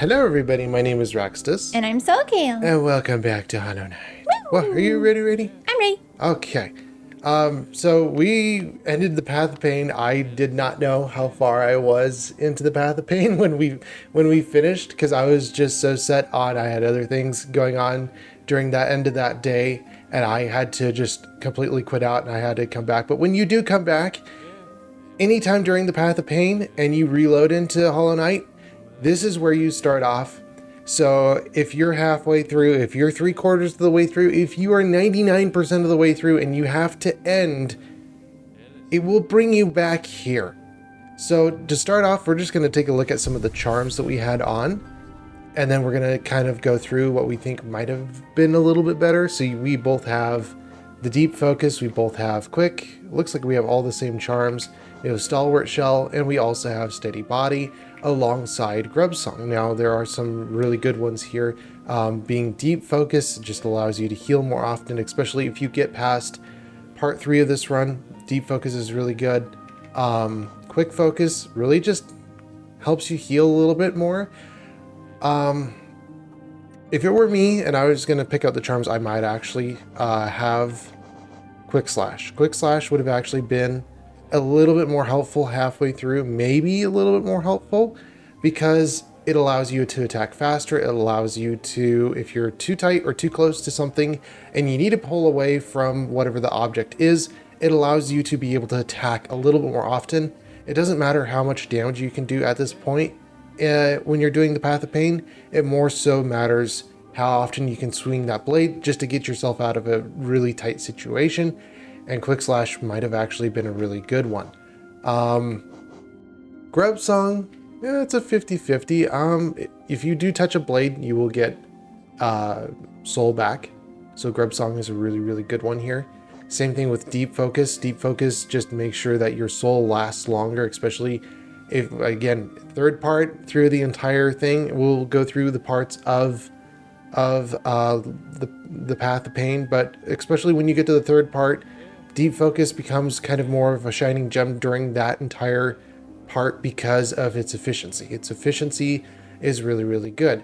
Hello everybody, my name is Raxtus. And I'm Soulcale. And welcome back to Hollow Knight. Well, are you ready? I'm ready. Okay. So we ended the Path of Pain. I did not know how far I was into the Path of Pain when we finished, because I was just so set on, I had other things going on during that end of that day, and I had to just completely quit out and I had to come back. But when you do come back, anytime during the Path of Pain and you reload into Hollow Knight, this is where you start off. So if you're halfway through, if you're 3/4 of the way through, if you are 99% of the way through and you have to end, it will bring you back here. So to start off, we're just going to take a look at some of the charms that we had on. And then we're going to kind of go through what we think might have been a little bit better. So we both have the deep focus, we both have quick. Looks like we have all the same charms. We have stalwart shell, and we also have steady body alongside grub song. Now there are some really good ones here. Being deep focus just allows you to heal more often, especially if you get past part 3 of this run. Deep focus is really good. Quick focus really just helps you heal a little bit more. If it were me and I was going to pick out the charms, I might actually have quick slash. Quick slash would have actually been a little bit more helpful halfway through, maybe a little bit more helpful, because it allows you to attack faster. It allows you to, if you're too tight or too close to something and you need to pull away from whatever the object is, it allows you to be able to attack a little bit more often. It doesn't matter how much damage you can do at this point. When you're doing the Path of Pain, it more so matters how often you can swing that blade just to get yourself out of a really tight situation. And quick slash might have actually been a really good one. Grub song, yeah, it's a 50-50. If you do touch a blade, you will get soul back. So grub song is a really, really good one here. Same thing with deep focus. Deep focus just makes sure that your soul lasts longer, especially if, again, third part through the entire thing. We'll go through the parts of the Path of Pain, but especially when you get to the third part, deep focus becomes kind of more of a shining gem during that entire part because of its efficiency. Its efficiency is really, really good.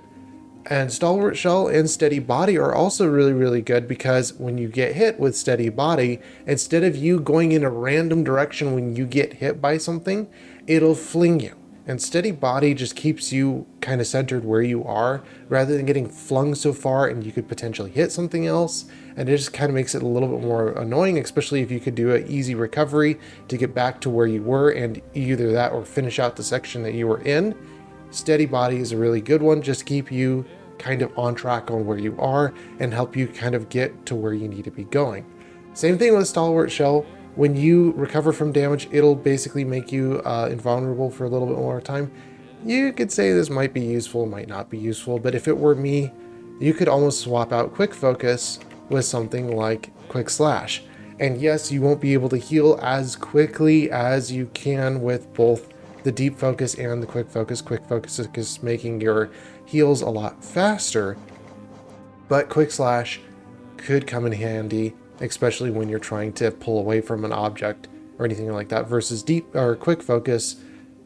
And stalwart shell and steady body are also really, really good, because when you get hit with steady body, instead of you going in a random direction when you get hit by something, it'll fling you. And steady body just keeps you kind of centered where you are rather than getting flung so far and you could potentially hit something else. And it just kind of makes it a little bit more annoying, especially if you could do an easy recovery to get back to where you were and either that or finish out the section that you were in. Steady body is a really good one, just keep you kind of on track on where you are and help you kind of get to where you need to be going. Same thing with stalwart shell. When you recover from damage, it'll basically make you invulnerable for a little bit more time. You could say this might be useful, might not be useful, but if it were me, you could almost swap out quick focus with something like quick slash. And yes, you won't be able to heal as quickly as you can with both the deep focus and the quick focus. Quick focus is making your heals a lot faster, but quick slash could come in handy, especially when you're trying to pull away from an object or anything like that, versus deep or quick focus,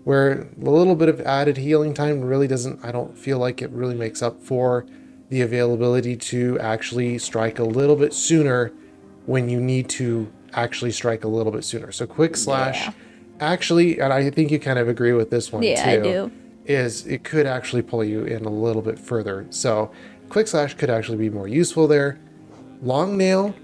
where a little bit of added healing time really doesn't, I don't feel like it really makes up for the availability to actually strike a little bit sooner when you need to actually strike a little bit sooner. So quick slash actually, and I think you kind of agree with this one too. I do. Is it could actually pull you in a little bit further. So quick slash could actually be more useful there. Long nail,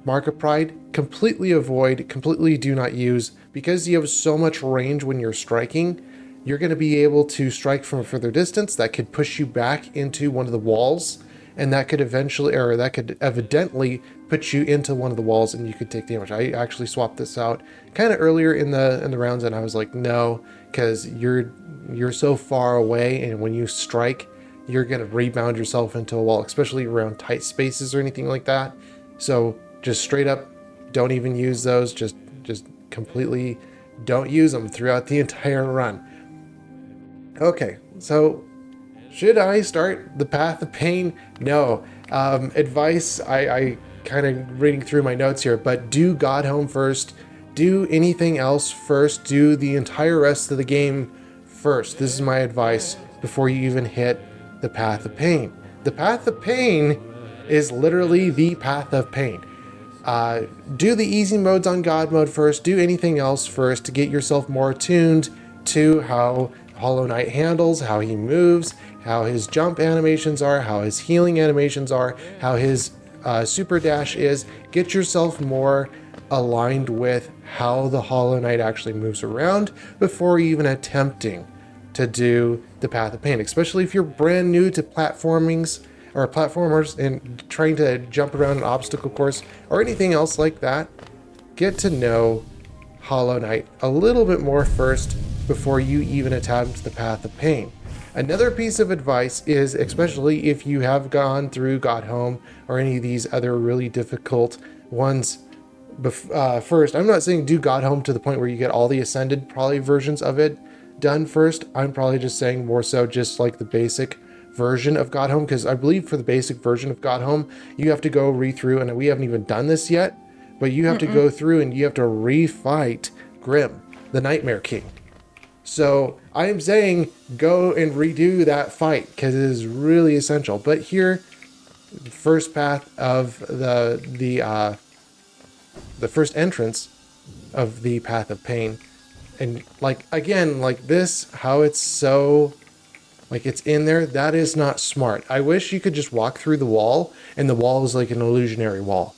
Mark of Pride, completely avoid, completely do not use, because you have so much range when you're striking. You're going to be able to strike from a further distance that could push you back into one of the walls, and that could eventually, or that could evidently put you into one of the walls and you could take damage. I actually swapped this out kind of earlier in the rounds, and I was like, no, because you're so far away, and when you strike, you're going to rebound yourself into a wall, especially around tight spaces or anything like that. So just straight up, don't even use those. Just completely don't use them throughout the entire run. Okay, so should I start the Path of Pain? No. Advice, I kind of reading through my notes here, but do God Home first. Do anything else first. Do the entire rest of the game first. This is my advice before you even hit the path of pain. The path of pain is literally the path of pain. Do the easy modes on God mode first. Do anything else first to get yourself more attuned to how Hollow Knight handles, how he moves, how his jump animations are, how his healing animations are, how his super dash is. Get yourself more aligned with how the Hollow Knight actually moves around before even attempting to do the path of pain, especially if you're brand new to platformers and trying to jump around an obstacle course or anything else like that. Get to know Hollow Knight a little bit more first before you even attempt the path of pain. Another piece of advice is, especially if you have gone through God Home or any of these other really difficult ones first, I'm not saying do God Home to the point where you get all the Ascended probably versions of it done first. I'm probably just saying more so just like the basic version of God Home, because I believe for the basic version of God Home, you have to go re-through, and we haven't even done this yet, but you have to go through and you have to refight Grim, the Nightmare King. So I am saying go and redo that fight because it is really essential. But here, the first path of the first entrance of the path of pain, and like again, like this, how it's so like it's in there, that is not smart. I wish you could just walk through the wall and the wall is like an illusionary wall.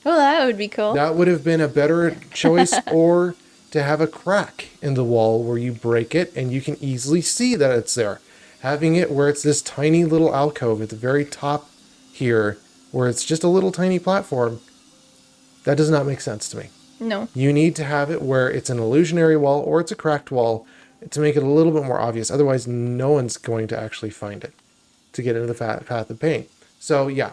Well, that would be cool. That would have been a better choice, or to have a crack in the wall where you break it and you can easily see that it's there. Having it where it's this tiny little alcove at the very top here, where it's just a little tiny platform, that does not make sense to me. No. You need to have it where it's an illusionary wall or it's a cracked wall to make it a little bit more obvious. Otherwise, no one's going to actually find it to get into the path of pain. So yeah,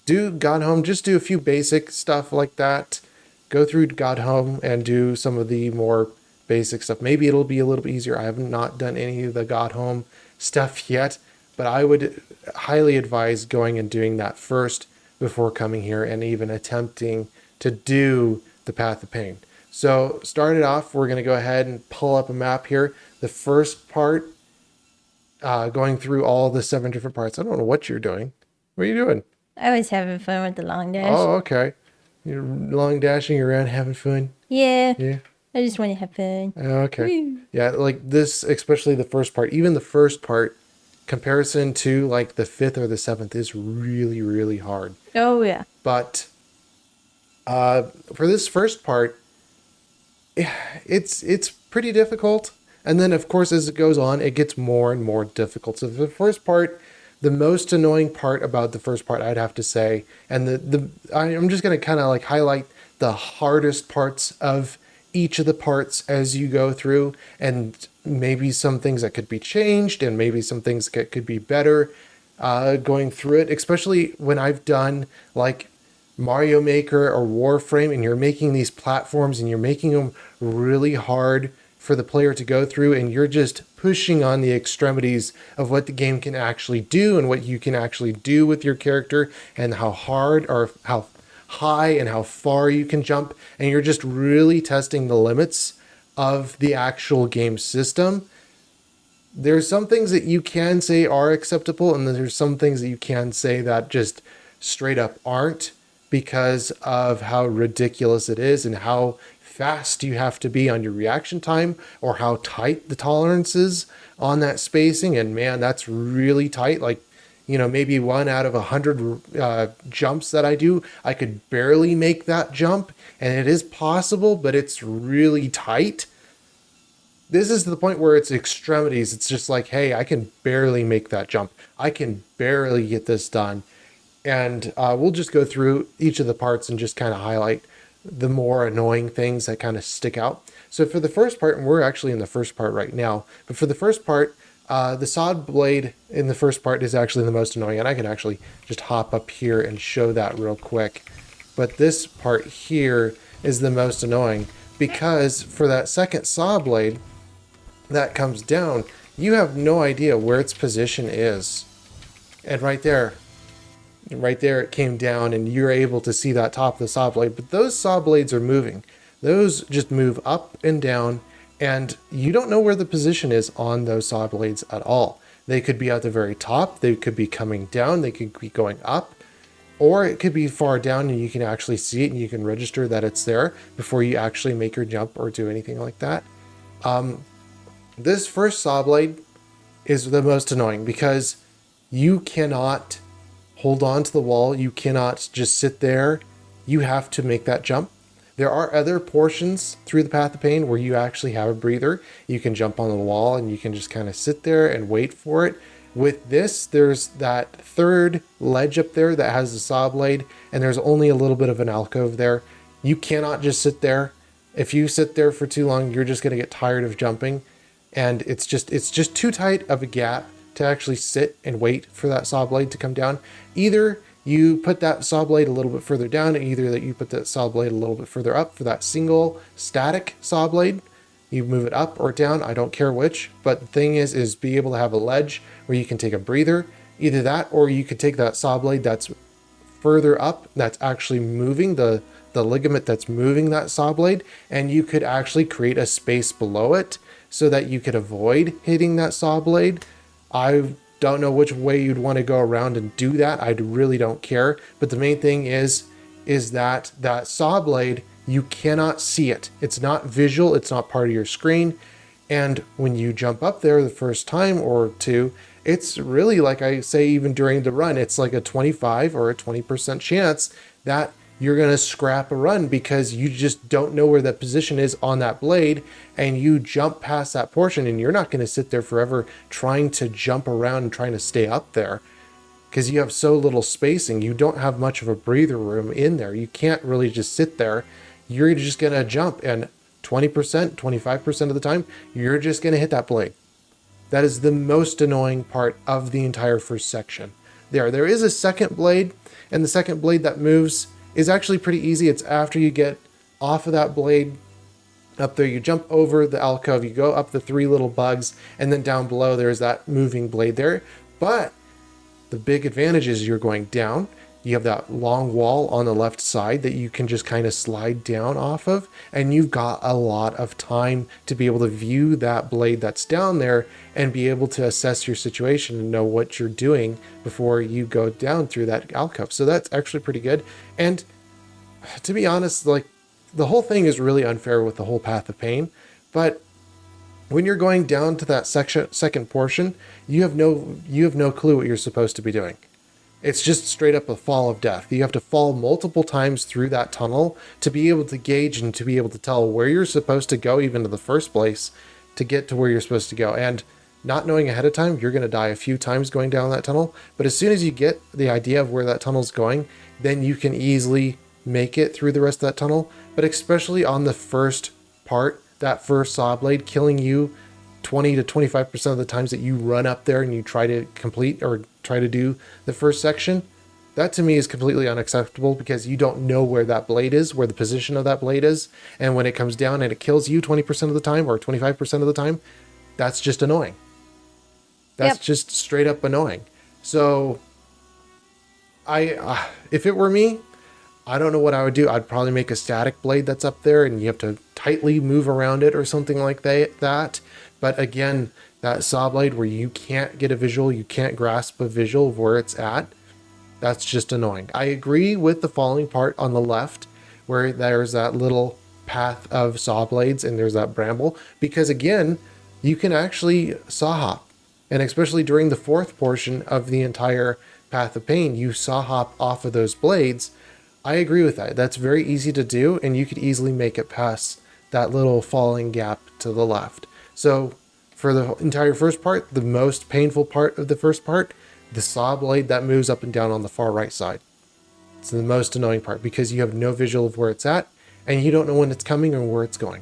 do God Home. Just do a few basic stuff like that. Go through God Home and do some of the more basic stuff. Maybe it'll be a little bit easier. I have not done any of the God Home stuff yet, but I would highly advise going and doing that first before coming here and even attempting to do the path of pain. So start it off. We're going to go ahead and pull up a map here. The first part, going through all the 7 different parts. I don't know what you're doing. What are you doing? I was having fun with the long dash. Oh, okay. You're long dashing around having fun. Yeah. Yeah. I just want to have fun. Okay. Woo. Yeah, like this, especially the first part, even the first part, comparison to like the 5th or the 7th is really, really hard. Oh, yeah. But for this first part, it's pretty difficult. And then, of course, as it goes on, it gets more and more difficult. So the first part, the most annoying part about the first part, I'd have to say, and I'm just going to kind of like highlight the hardest parts of each of the parts as you go through, and maybe some things that could be changed and maybe some things that could be better going through it, especially when I've done like Mario Maker or Warframe and you're making these platforms and you're making them really hard for the player to go through, and you're just pushing on the extremities of what the game can actually do and what you can actually do with your character and how hard or how high and how far you can jump, and you're just really testing the limits of the actual game system. There's some things that you can say are acceptable, and then there's some things that you can say that just straight up aren't, because of how ridiculous it is and how fast you have to be on your reaction time, or how tight the tolerance is on that spacing. And man, that's really tight. Like, you know, maybe 1 out of 100 jumps that I do, I could barely make that jump, and it is possible, but it's really tight. This is the point where it's extremities. It's just like, hey, I can barely make that jump. I can barely get this done. And we'll just go through each of the parts and just kind of highlight the more annoying things that kind of stick out. So for the first part, and we're actually in the first part right now, but for the first part, the sod blade in the first part is actually the most annoying, and I can actually just hop up here and show that real quick. But this part here is the most annoying, because for that second saw blade that comes down, you have no idea where its position is. And right there it came down, and you're able to see that top of the saw blade. But those saw blades are moving. Those just move up and down, and you don't know where the position is on those saw blades at all. They could be at the very top, they could be coming down, they could be going up, or it could be far down and you can actually see it and you can register that it's there before you actually make your jump or do anything like that. This first saw blade is the most annoying because you cannot hold on to the wall. You cannot just sit there. You have to make that jump. There are other portions through the Path of Pain where you actually have a breather. You can jump on the wall and you can just kind of sit there and wait for it. With this, there's that third ledge up there that has the saw blade, and there's only a little bit of an alcove there. You cannot just sit there. If you sit there for too long, you're just going to get tired of jumping, and it's just too tight of a gap to actually sit and wait for that saw blade to come down. Either you put that saw blade a little bit further down, either that you put that saw blade a little bit further up for that single static saw blade. You move it up or down, I don't care which, but the thing is be able to have a ledge where you can take a breather. Either that, or you could take that saw blade that's further up, that's actually moving the ligament that's moving that saw blade, and you could actually create a space below it so that you could avoid hitting that saw blade. I don't know which way you'd want to go around and do that. I really don't care. But the main thing is that saw blade, you cannot see it. It's not visual. It's not part of your screen. And when you jump up there the first time or two, it's really, like I say, even during the run, it's like a 25 or a 20% chance that you're going to scrap a run because you just don't know where that position is on that blade, and you jump past that portion, and you're not going to sit there forever trying to jump around and trying to stay up there because you have so little spacing. You don't have much of a breather room in there. You can't really just sit there. You're just going to jump, and 20%, 25% of the time, you're just going to hit that blade. That is the most annoying part of the entire first section. There is a second blade, and the second blade that moves is actually pretty easy. It's after you get off of that blade up there, you jump over the alcove, you go up the three little bugs, and then down below there's that moving blade there. But the big advantage is you're going down. You have that long wall on the left side that you can just kind of slide down off of, and you've got a lot of time to be able to view that blade that's down there and be able to assess your situation and know what you're doing before you go down through that alcove. So that's actually pretty good. And to be honest, like, the whole thing is really unfair with the whole Path of Pain, but when you're going down to that second portion, you have no clue what you're supposed to be doing. It's just straight up a fall of death. You have to fall multiple times through that tunnel to be able to gauge and to be able to tell where you're supposed to go, even in the first place, to get to where you're supposed to go. And not knowing ahead of time, you're going to die a few times going down that tunnel. But as soon as you get the idea of where that tunnel's going, then you can easily make it through the rest of that tunnel. But especially on the first part, that first saw blade killing you 20 to 25% of the times that you run up there and you try to complete or try to do the first section, that to me is completely unacceptable because you don't know where that blade is, where the position of that blade is. And when it comes down and it kills you 20% of the time or 25% of the time, that's just annoying. That's just straight up annoying. So if it were me, I don't know what I would do. I'd probably make a static blade that's up there and you have to tightly move around it or something like that. But again, that saw blade where you can't get a visual, you can't grasp a visual of where it's at, that's just annoying. I agree with the falling part on the left where there's that little path of saw blades and there's that bramble, because again, you can actually saw hop. And especially during the fourth portion of the entire Path of Pain, you saw hop off of those blades. I agree with that. That's very easy to do, and you could easily make it past that little falling gap to the left. So for the entire first part, the most painful part of the first part, the saw blade that moves up and down on the far right side. It's the most annoying part because you have no visual of where it's at, and you don't know when it's coming or where it's going.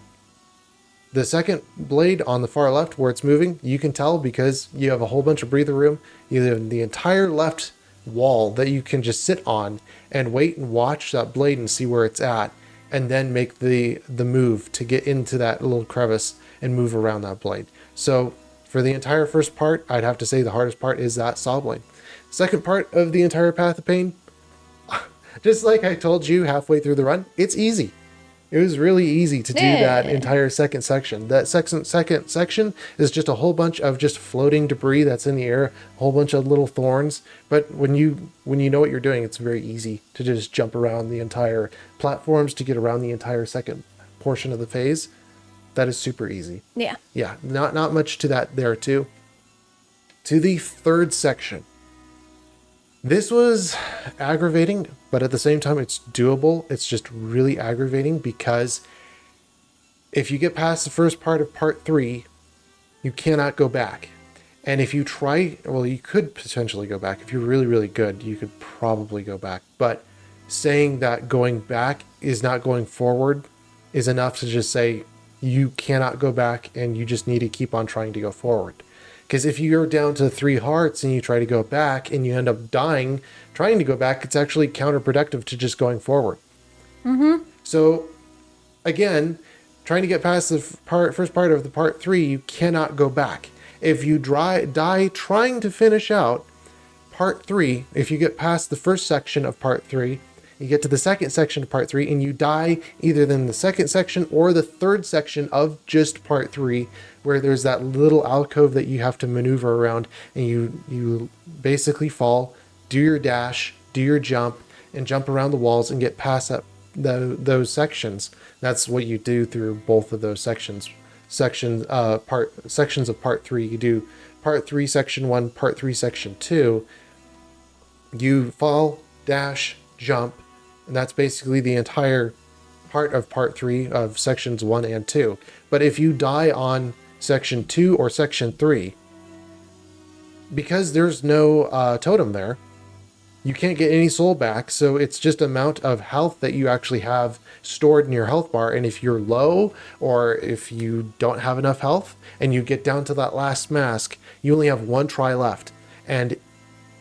The second blade on the far left where it's moving, you can tell because you have a whole bunch of breather room. You have the entire left wall that you can just sit on and wait and watch that blade and see where it's at, and then make the move to get into that little crevice and move around that blade. So for the entire first part, I'd have to say the hardest part is that saw blade. Second part of the entire Path of Pain, just like I told you halfway through the run, it's easy. It was really easy to do that Yeah. entire second section. That second section is just a whole bunch of just floating debris that's in the air, a whole bunch of little thorns. But when you know what you're doing, it's very easy to just jump around the entire platforms to get around the entire second portion of the phase. That is super easy. Yeah. Yeah, not much to that there too. To the third section. This was aggravating, but at the same time, it's doable. It's just really aggravating because if you get past the first part of part 3, you cannot go back. And if you try, well, you could potentially go back. If you're really, really good, you could probably go back. But saying that going back is not going forward is enough to just say you cannot go back and you just need to keep on trying to go forward. Because if you're down to 3 hearts and you try to go back and you end up dying trying to go back, it's actually counterproductive to just going forward. So, again, trying to get past the first part of the part 3, you cannot go back. If you die trying to finish out part 3, if you get past the first section of part 3, you get to the second section of part 3, and you die either in the second section or the third section of just part 3, where there's that little alcove that you have to maneuver around, and you basically fall, do your dash, do your jump, and jump around the walls and get past those sections. That's what you do through both of those sections. Sections of part 3. You do part 3 section 1, part 3 section 2. You fall, dash, jump, and that's basically the entire part of part 3 of sections 1 and 2. But if you die on section 2 or section 3, because there's no totem there, you can't get any soul back, so it's just amount of health that you actually have stored in your health bar. And if you're low, or if you don't have enough health and you get down to that last mask, you only have 1 try left, and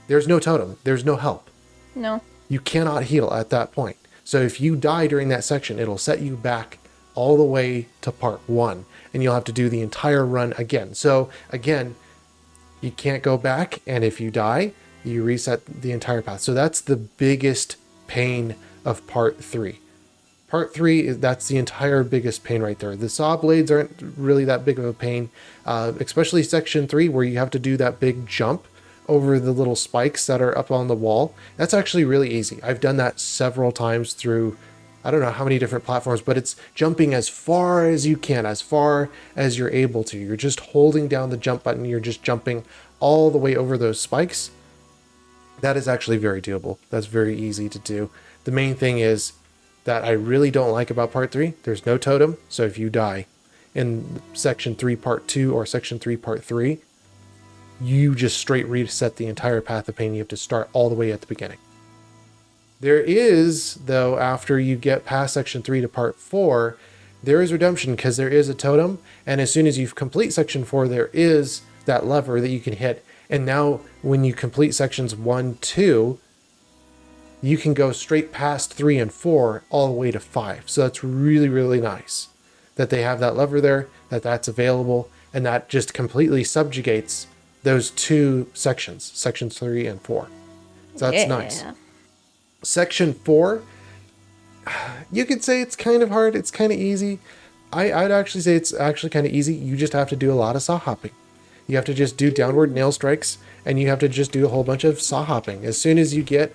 there's no totem, there's no help. No. You cannot heal at that point. So if you die during that section, it'll set you back all the way to part 1, and you'll have to do the entire run again. So again, you can't go back, and if you die, you reset the entire path. So that's the biggest pain of part 3. Part 3, that's the entire biggest pain right there. The saw blades aren't really that big of a pain, especially section 3, where you have to do that big jump over the little spikes that are up on the wall. That's actually really easy. I've done that several times through, I don't know how many different platforms, but it's jumping as far as you can, as far as you're able to. You're just holding down the jump button. You're just jumping all the way over those spikes. That is actually very doable. That's very easy to do. The main thing is that I really don't like about part 3. There's no totem. So if you die in section 3 part 2 or section 3 part 3, you just straight reset the entire path of pain. You have to start all the way at the beginning. There is, though, after you get past section 3 to part 4, there is redemption, because there is a totem. And as soon as you complete section 4, there is that lever that you can hit. And now when you complete sections 1, 2, you can go straight past 3 and 4 all the way to 5. So that's really, really nice that they have that lever there, that's available, and that just completely subjugates those 2 sections, sections 3 and 4. So that's nice. Section 4, you could say it's kind of hard. It's kind of easy. I'd actually say it's actually kind of easy. You just have to do a lot of saw hopping. You have to just do downward nail strikes, and you have to just do a whole bunch of saw hopping. As soon as you get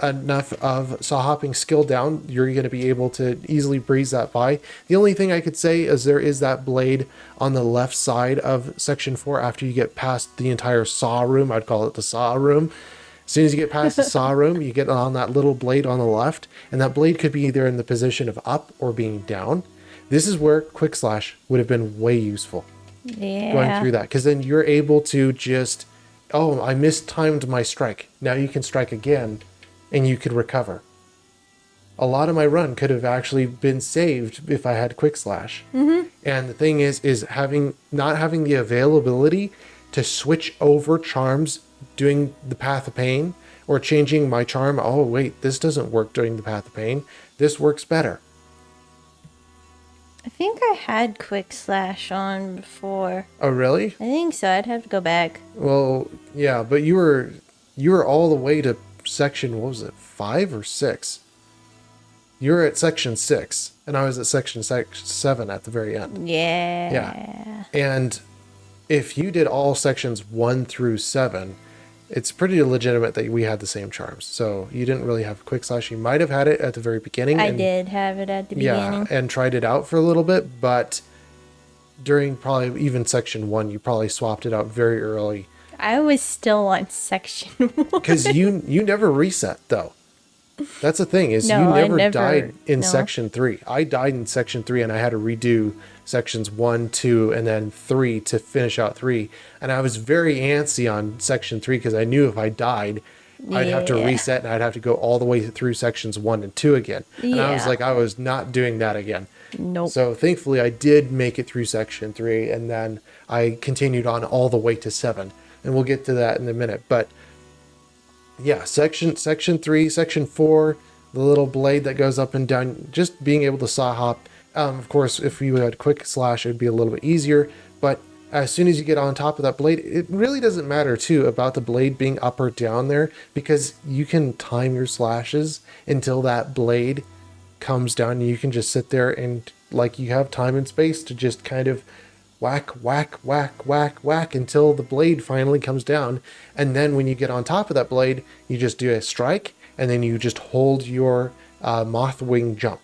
enough of saw hopping skill down, you're going to be able to easily breeze that by. The only thing I could say is there is that blade on the left side of section 4 after you get past the entire saw room. I'd call it the saw room. As soon as you get past the saw room, you get on that little blade on the left, and that blade could be either in the position of up or being down. This is where quick slash would have been way useful. Yeah. Going through that, because then you're able to just, oh, I mistimed my strike. Now you can strike again, and you could recover. A lot of my run could have actually been saved if I had quick slash. Mm-hmm. And the thing is not having the availability to switch over charms doing the path of pain, or changing my charm. Oh wait, this doesn't work during the path of pain. This works better. I think I had quick slash on before. Oh really? I think so. I'd have to go back. Well, yeah, but you were all the way to section, what was it, 5 or 6? You're at section 6, and I was at section 7 at the very end. Yeah. Yeah. And if you did all sections 1 through 7, it's pretty legitimate that we had the same charms. So you didn't really have quick slash. You might have had it at the very beginning. I And, did have it at the yeah, beginning. and tried it out for a little bit, but during probably even section 1, you probably swapped it out very early. I was still on section 1. Because you never reset, though. That's the thing, is No, you I never never- died in no. section 3. I died in section 3, and I had to redo sections 1, 2, and then 3 to finish out 3. And I was very antsy on section 3 because I knew if I died, I'd have to Yeah. reset, and I'd have to go all the way through sections 1 and 2 again. And I was Yeah. like, I was not doing that again. Nope. So thankfully, I did make it through section 3, and then I continued on all the way to 7. And we'll get to that in a minute. But yeah, section 3, section 4, the little blade that goes up and down, just being able to saw hop. Of course, if you had quick slash, it'd be a little bit easier. But as soon as you get on top of that blade, it really doesn't matter too about the blade being up or down there, because you can time your slashes until that blade comes down. And you can just sit there and like you have time and space to just kind of whack, whack, whack, whack, whack until the blade finally comes down. And then when you get on top of that blade, you just do a strike, and then you just hold your moth wing jump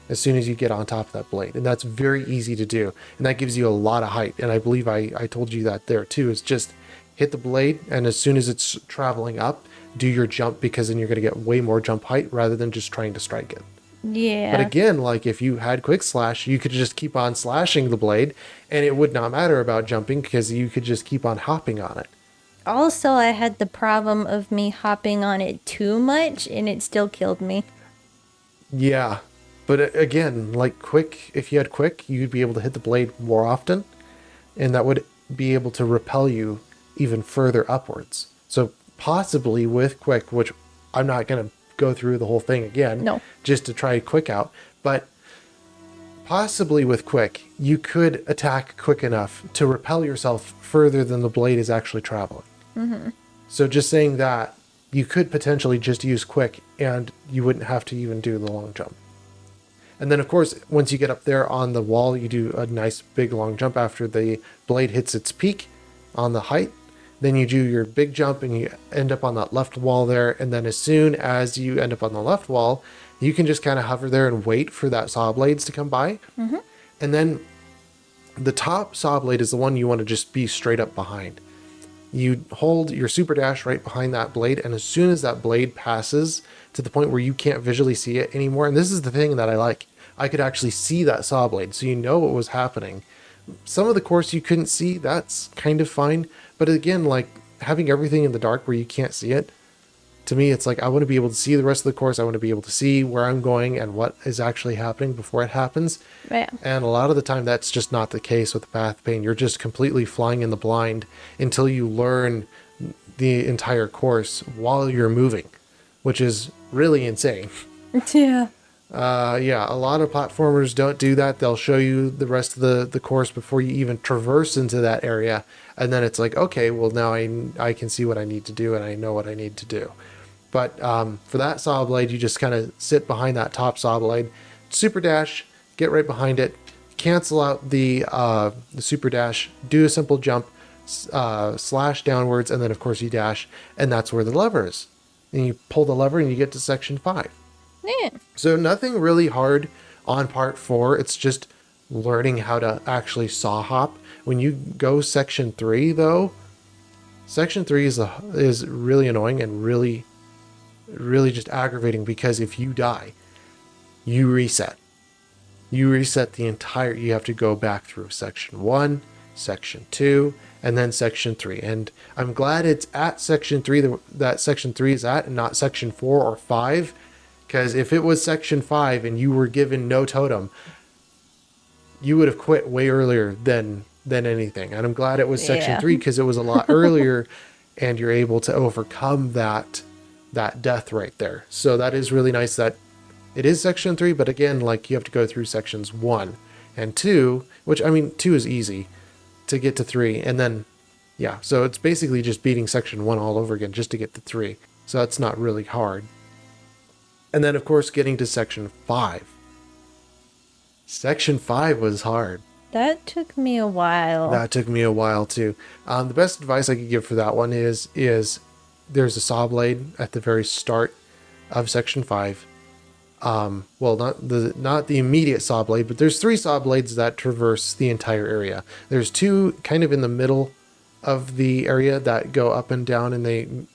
as soon as you get on top of that blade. And that's very easy to do. And that gives you a lot of height. And I believe I told you that there too, is just hit the blade, and as soon as it's traveling up, do your jump, because then you're going to get way more jump height rather than just trying to strike it. Yeah. But again, like if you had quick slash, you could just keep on slashing the blade, and it would not matter about jumping because you could just keep on hopping on it. Also, I had the problem of me hopping on it too much, and it still killed me. Yeah. But again, like quick, if you had quick, you'd be able to hit the blade more often, and that would be able to repel you even further upwards. So possibly with quick, which I'm not going to go through the whole thing again, No. just to try quick out, but possibly with quick, you could attack quick enough to repel yourself further than the blade is actually traveling. Mm-hmm. So just saying that, you could potentially just use quick, and you wouldn't have to even do the long jump. And then, of course, once you get up there on the wall, you do a nice big long jump after the blade hits its peak on the height. Then you do your big jump, and you end up on that left wall there. And then as soon as you end up on the left wall, you can just kind of hover there and wait for that saw blades to come by. Mm-hmm. And then the top saw blade is the one you want to just be straight up behind. You hold your super dash right behind that blade, and as soon as that blade passes to the point where you can't visually see it anymore, and this is the thing that I like, I could actually see that saw blade, so you know what was happening. Some of the course you couldn't see, that's kind of fine, but again, like having everything in the dark where you can't see it, to me it's like I want to be able to see the rest of the course. I want to be able to see where I'm going and what is actually happening before it happens. Yeah. And a lot of the time that's just not the case with the Path of Pain. You're just completely flying in the blind until you learn the entire course while you're moving, which is really insane. Yeah. Yeah, a lot of platformers don't do that. They'll show you the rest of the course before you even traverse into that area. And then it's like, okay, well now I can see what I need to do, and I know what I need to do. But for that saw blade, you just kind of sit behind that top saw blade, super dash, get right behind it, cancel out the super dash, do a simple jump, slash downwards, and then of course you dash, and that's where the lever is. And you pull the lever and you get to section 5. Yeah. So nothing really hard on part 4. It's just learning how to actually saw hop. When you go section 3, though, section 3 is really annoying and really just aggravating, because if you die, you reset. You reset the entire. You have to go back through section 1, section 2, and then section 3. And I'm glad it's at section 3 that section 3 is at, and not section 4 or 5. Because if it was section 5 and you were given no totem, you would have quit way earlier than anything. And I'm glad it was section 3, because it was a lot earlier, and you're able to overcome that death right there. So that is really nice that it is section 3, but again, like you have to go through sections 1 and 2, which I mean 2 is easy to get to 3, and then yeah, so it's basically just beating section 1 all over again just to get to 3. So that's not really hard. And then, of course, getting to section 5. Section 5 was hard. That took me a while. That took me a while too. The best advice I could give for that one is there's a saw blade at the very start of section 5. Well, not the immediate saw blade, but there's 3 saw blades that traverse the entire area. There's 2 kind of in the middle of the area that go up and down, and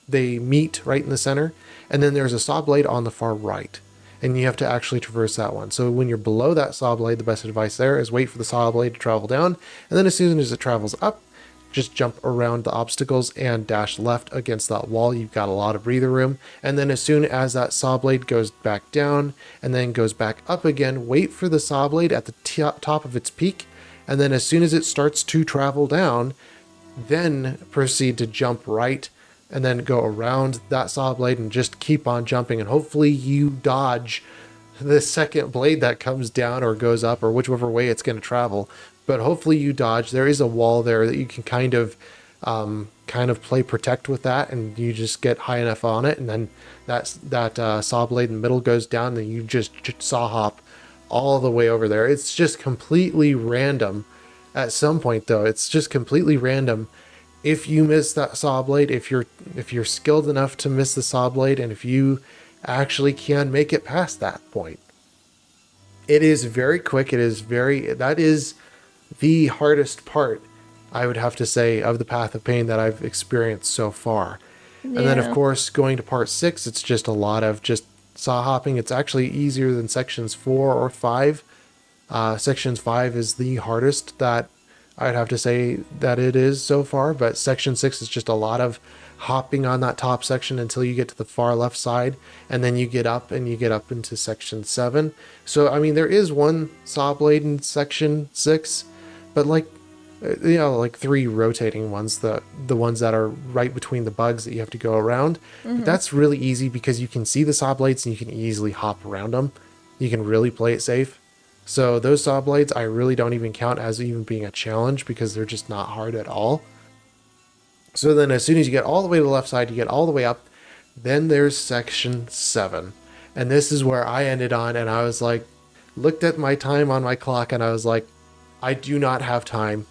they meet right in the center. And then there's a saw blade on the far right, and you have to actually traverse that one. So when you're below that saw blade, the best advice there is wait for the saw blade to travel down, and then as soon as it travels up, just jump around the obstacles and dash left against that wall. You've got a lot of breather room. And then as soon as that saw blade goes back down and then goes back up again, wait for the saw blade at the top of its peak. And then as soon as it starts to travel down, then proceed to jump right and then go around that saw blade and just keep on jumping. And hopefully you dodge the second blade that comes down or goes up, or whichever way it's going to travel. But hopefully you dodge. There is a wall there that you can kind of play protect with that, and you just get high enough on it, and then that saw blade in the middle goes down, and you just saw hop all the way over there. It's just completely random. At some point, though, it's just completely random. If you miss that saw blade, if you're skilled enough to miss the saw blade, and if you actually can make it past that point, it is very quick. That is the hardest part, I would have to say, of the Path of Pain that I've experienced so far. Yeah. And then, of course, going to part 6, it's just a lot of just saw hopping. It's actually easier than sections 4 or 5. Sections 5 is the hardest that I'd have to say that it is so far, but section 6 is just a lot of hopping on that top section until you get to the far left side, and then you get up into section 7. So, I mean, there is one saw blade in section 6, but like 3 rotating ones, the ones that are right between the bugs that you have to go around. Mm-hmm. But that's really easy because you can see the saw blades and you can easily hop around them. You can really play it safe. So those saw blades I really don't even count as even being a challenge because they're just not hard at all. So then as soon as you get all the way to the left side, you get all the way up, then there's section 7. And this is where I ended on, and I was like, looked at my time on my clock, and I was like, I do not have time.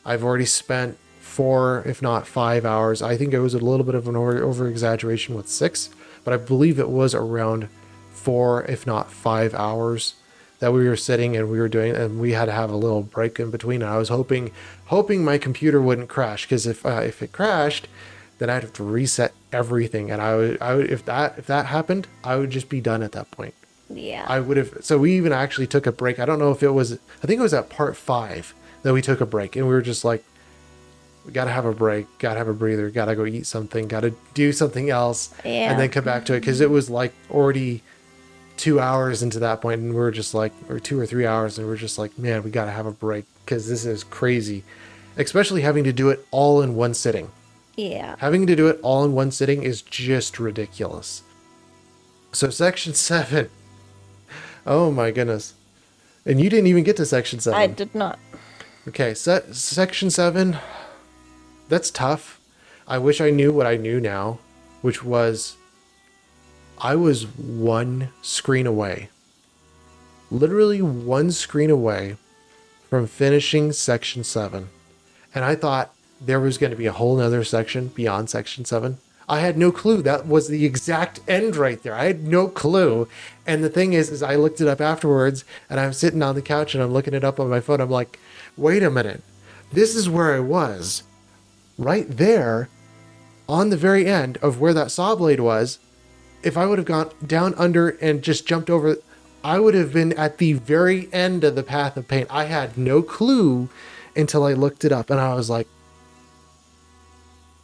I've already spent 4, if not 5 hours. I think it was a little bit of an over exaggeration with 6, but I believe it was around 4, if not 5 hours that we were sitting and we were doing, and we had to have a little break in between. And I was hoping my computer wouldn't crash, because if it crashed, then I'd have to reset everything. And I would if that happened, I would just be done at that point. Yeah. I would have. So we even actually took a break. I don't know if it was. I think it was at part 5 that we took a break, and we were just like, we gotta have a break, gotta have a breather, gotta go eat something, gotta do something else, and then come back to it, because it was like already 2 hours into that point, and we were just like, or 2 or 3 hours, and we we're just like, man, we gotta have a break because this is crazy, especially having to do it all in one sitting. Yeah. Having to do it all in one sitting is just ridiculous. So section 7. Oh my goodness. And you didn't even get to section 7. I did not. Okay, section 7. That's tough. I wish I knew what I knew now, which was I was one screen away. Literally one screen away from finishing section 7. And I thought there was going to be a whole nother section beyond section 7. I had no clue. That was the exact end right there. I had no clue. And the thing is I looked it up afterwards, and I'm sitting on the couch and I'm looking it up on my phone. I'm like, wait a minute. This is where I was. Right there on the very end of where that saw blade was. If I would have gone down under and just jumped over, I would have been at the very end of the Path of Pain. I had no clue until I looked it up, and I was like,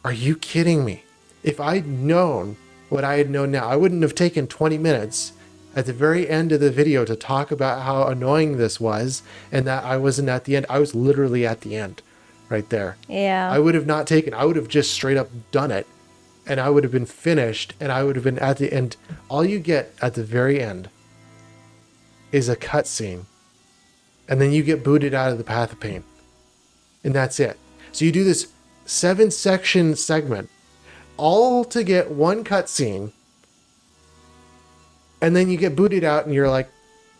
are you kidding me? If I'd known what I had known now, I wouldn't have taken 20 minutes at the very end of the video to talk about how annoying this was, and that I wasn't at the end. I was literally at the end right there. Yeah. I would have just straight up done it, and I would have been finished, and I would have been at the end. All you get at the very end is a cutscene, and then you get booted out of the Path of Pain. And that's it. So you do this 7-section segment, all to get one cutscene, And then you get booted out and you're like,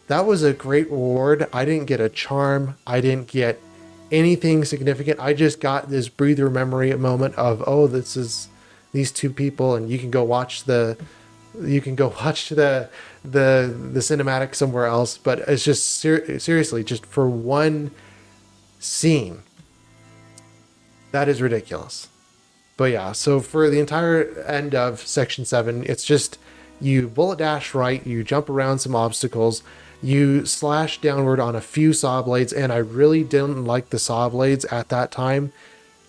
that was a great reward. I didn't get a charm. I didn't get anything significant. I just got this breather memory moment of, oh, this is these two people, and you can go watch the cinematic somewhere else. But it's just seriously, just for one scene, that is ridiculous. But yeah, so for the entire end of section 7, it's just you bullet dash right, you jump around some obstacles, you slash downward on a few saw blades, and I really didn't like the saw blades at that time.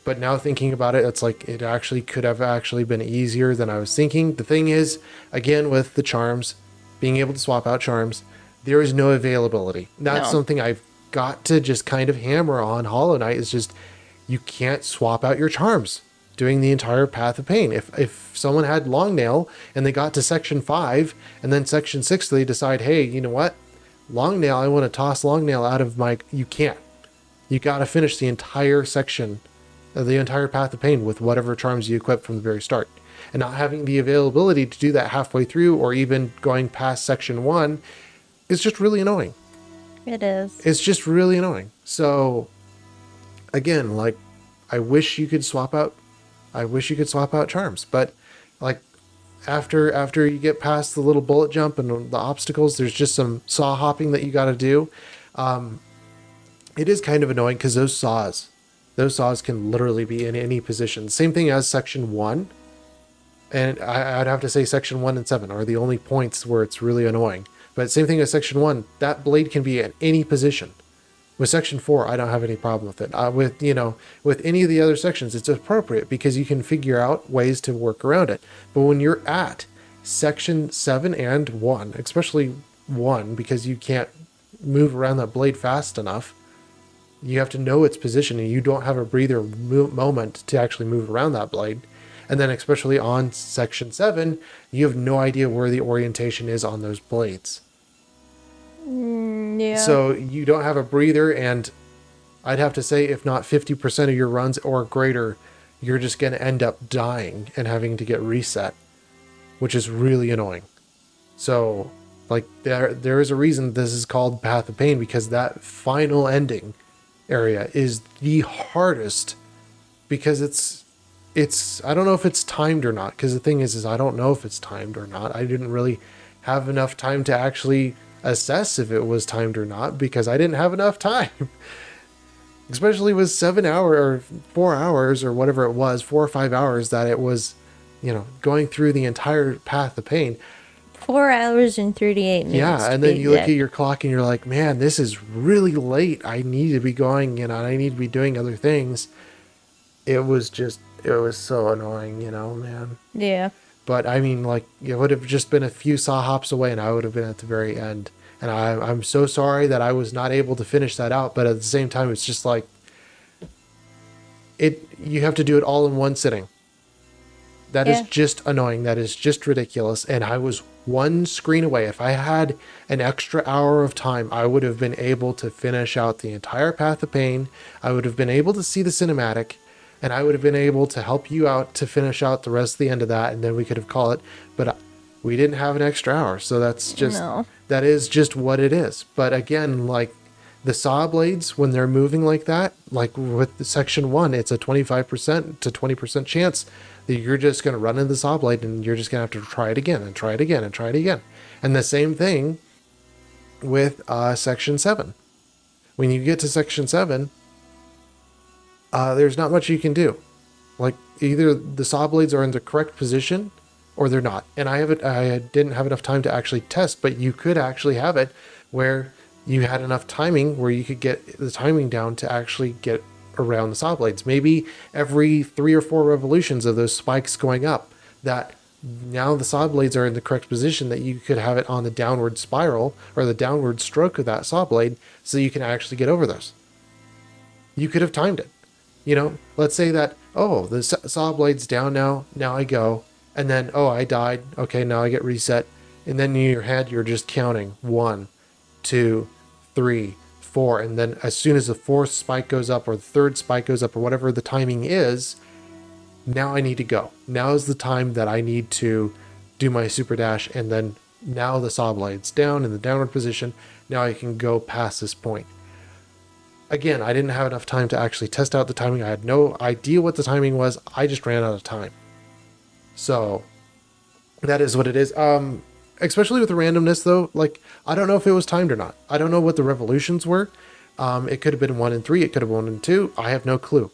But now thinking about it, it's like it actually could have actually been easier than I was thinking. The thing is, again, with the charms, being able to swap out charms, there is no availability. That's No. something I've got to just kind of hammer on Hollow Knight, is just you can't swap out your charms doing the entire Path of Pain. If someone had Long Nail and they got to section 5 and then section 6, they decide, hey, you know what? Long Nail, I want to toss Long Nail out of my... You can't. You got to finish the entire section, the entire Path of Pain with whatever charms you equip from the very start. And not having the availability to do that halfway through or even going past section 1 is just really annoying. It is. It's just really annoying. So, again, like, I wish you could swap out charms, but like after you get past the little bullet jump and the obstacles, there's just some saw hopping that you got to do. It is kind of annoying because those saws can literally be in any position. Same thing as section 1. And I'd have to say section 1 and 7 are the only points where it's really annoying. But same thing as section 1, that blade can be at any position. With section 4, I don't have any problem with it. With any of the other sections, it's appropriate because you can figure out ways to work around it. But when you're at section 7 and 1, especially 1, because you can't move around that blade fast enough, you have to know its position, and you don't have a breather moment to actually move around that blade. And then especially on section 7, you have no idea where the orientation is on those blades. Yeah. So you don't have a breather, and I'd have to say if not 50% of your runs or greater, you're just going to end up dying and having to get reset, which is really annoying. So like there is a reason this is called Path of Pain, because that final ending area is the hardest, because it's I don't know if it's timed or not, because the thing is I don't know if it's timed or not. I didn't really have enough time to actually assess if it was timed or not, because I didn't have enough time. Especially with 7 hours or 4 hours or whatever it was, 4 or 5 hours that it was, going through the entire Path of Pain. 4 hours and 38 minutes. Yeah, and then you look at your clock and you're like, man, this is really late. I need to be going, I need to be doing other things. It was so annoying, man. Yeah. But I mean, like, it would have just been a few saw hops away and I would have been at the very end. And I'm so sorry that I was not able to finish that out. But at the same time, it's just like, you have to do it all in one sitting. That is just annoying. That is just ridiculous. And I was one screen away. If I had an extra hour of time, I would have been able to finish out the entire Path of Pain. I would have been able to see the cinematic. And I would have been able to help you out to finish out the rest of the end of that, and then we could have called it. But we didn't have an extra hour, so that's just that is just what it is. But again, like the saw blades, when they're moving like that, like with the section 1, it's a 25% to 20% chance that you're just going to run into the saw blade, and you're just going to have to try it again and try it again and try it again. And the same thing with section 7. When you get to section 7. There's not much you can do. Like, either the saw blades are in the correct position or they're not. And I didn't have enough time to actually test, but you could actually have it where you had enough timing where you could get the timing down to actually get around the saw blades. Maybe every 3 or 4 revolutions of those spikes going up, that now the saw blades are in the correct position, that you could have it on the downward spiral or the downward stroke of that saw blade so you can actually get over those. You could have timed it. Let's say that, the saw blade's down now I go. And then, I died. Okay, now I get reset. And then in your head, you're just counting 1, 2, 3, 4. And then as soon as the 4th spike goes up or the 3rd spike goes up or whatever the timing is, now I need to go. Now is the time that I need to do my super dash and then now the saw blade's down in the downward position. Now I can go past this point. Again, I didn't have enough time to actually test out the timing. I had no idea what the timing was. I just ran out of time. So that is what it is. Especially with the randomness though, like I don't know if it was timed or not. I don't know what the revolutions were. It could have been 1 and 3. It could have been 1 and 2. I have no clue.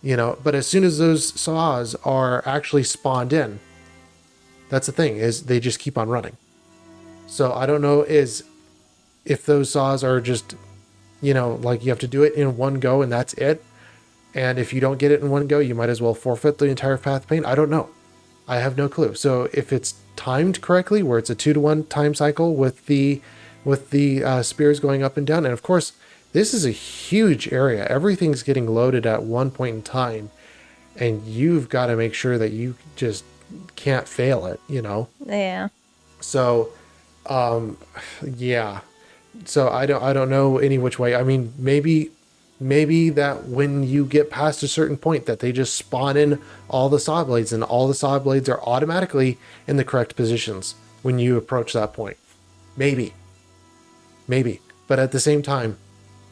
But as soon as those saws are actually spawned in, that's the thing, is they just keep on running. So I don't know if those saws are just, like you have to do it in one go and that's it. And if you don't get it in one go, you might as well forfeit the entire path of pain. I don't know. I have no clue. So if it's timed correctly, where it's a 2-to-1 time cycle with the spears going up and down, and of course, this is a huge area. Everything's getting loaded at one point in time, and you've got to make sure that you just can't fail it, Yeah. So, yeah. So I don't know any which way. I mean, maybe that when you get past a certain point that they just spawn in all the saw blades and all the saw blades are automatically in the correct positions when you approach that point. Maybe. But at the same time,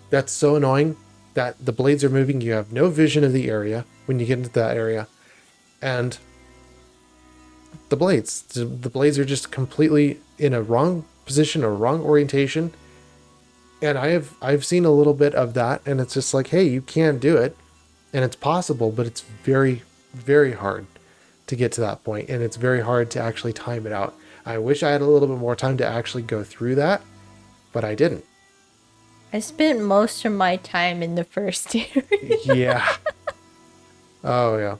that's so annoying that the blades are moving. You have no vision of the area when you get into that area. And the blades are just completely in a wrong position or wrong orientation. And I've seen a little bit of that, and it's just like, hey, you can do it, and it's possible, but it's very, very hard to get to that point, and it's very hard to actually time it out. I wish I had a little bit more time to actually go through that, but I didn't. I spent most of my time in the first area. Yeah. Oh yeah.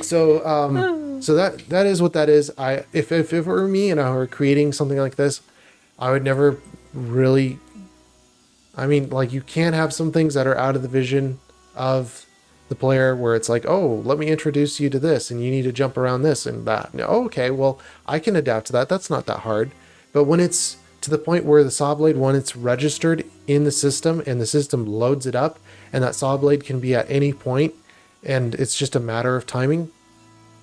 So that is what that is. If it were me and I were creating something like this, I would never really. I mean, like, you can have some things that are out of the vision of the player where it's like, oh, let me introduce you to this and you need to jump around this and that. Oh, okay, well, I can adapt to that. That's not that hard. But when it's to the point where the saw blade, when it's registered in the system and the system loads it up, and that saw blade can be at any point and it's just a matter of timing,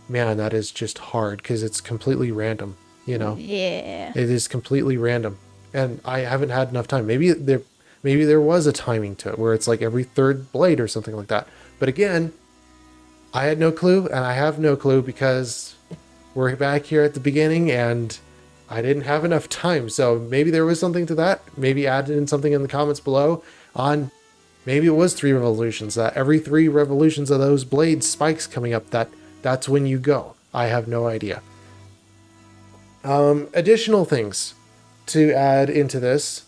man, that is just hard because it's completely random, Yeah. It is completely random. And I haven't had enough time. Maybe there was a timing to it where it's like every third blade or something like that. But again, I had no clue, and I have no clue because we're back here at the beginning and I didn't have enough time. So maybe there was something to that. Maybe add in something in the comments below on maybe it was 3 revolutions, that every 3 revolutions of those blade spikes coming up, that's when you go. I have no idea. Additional things to add into this.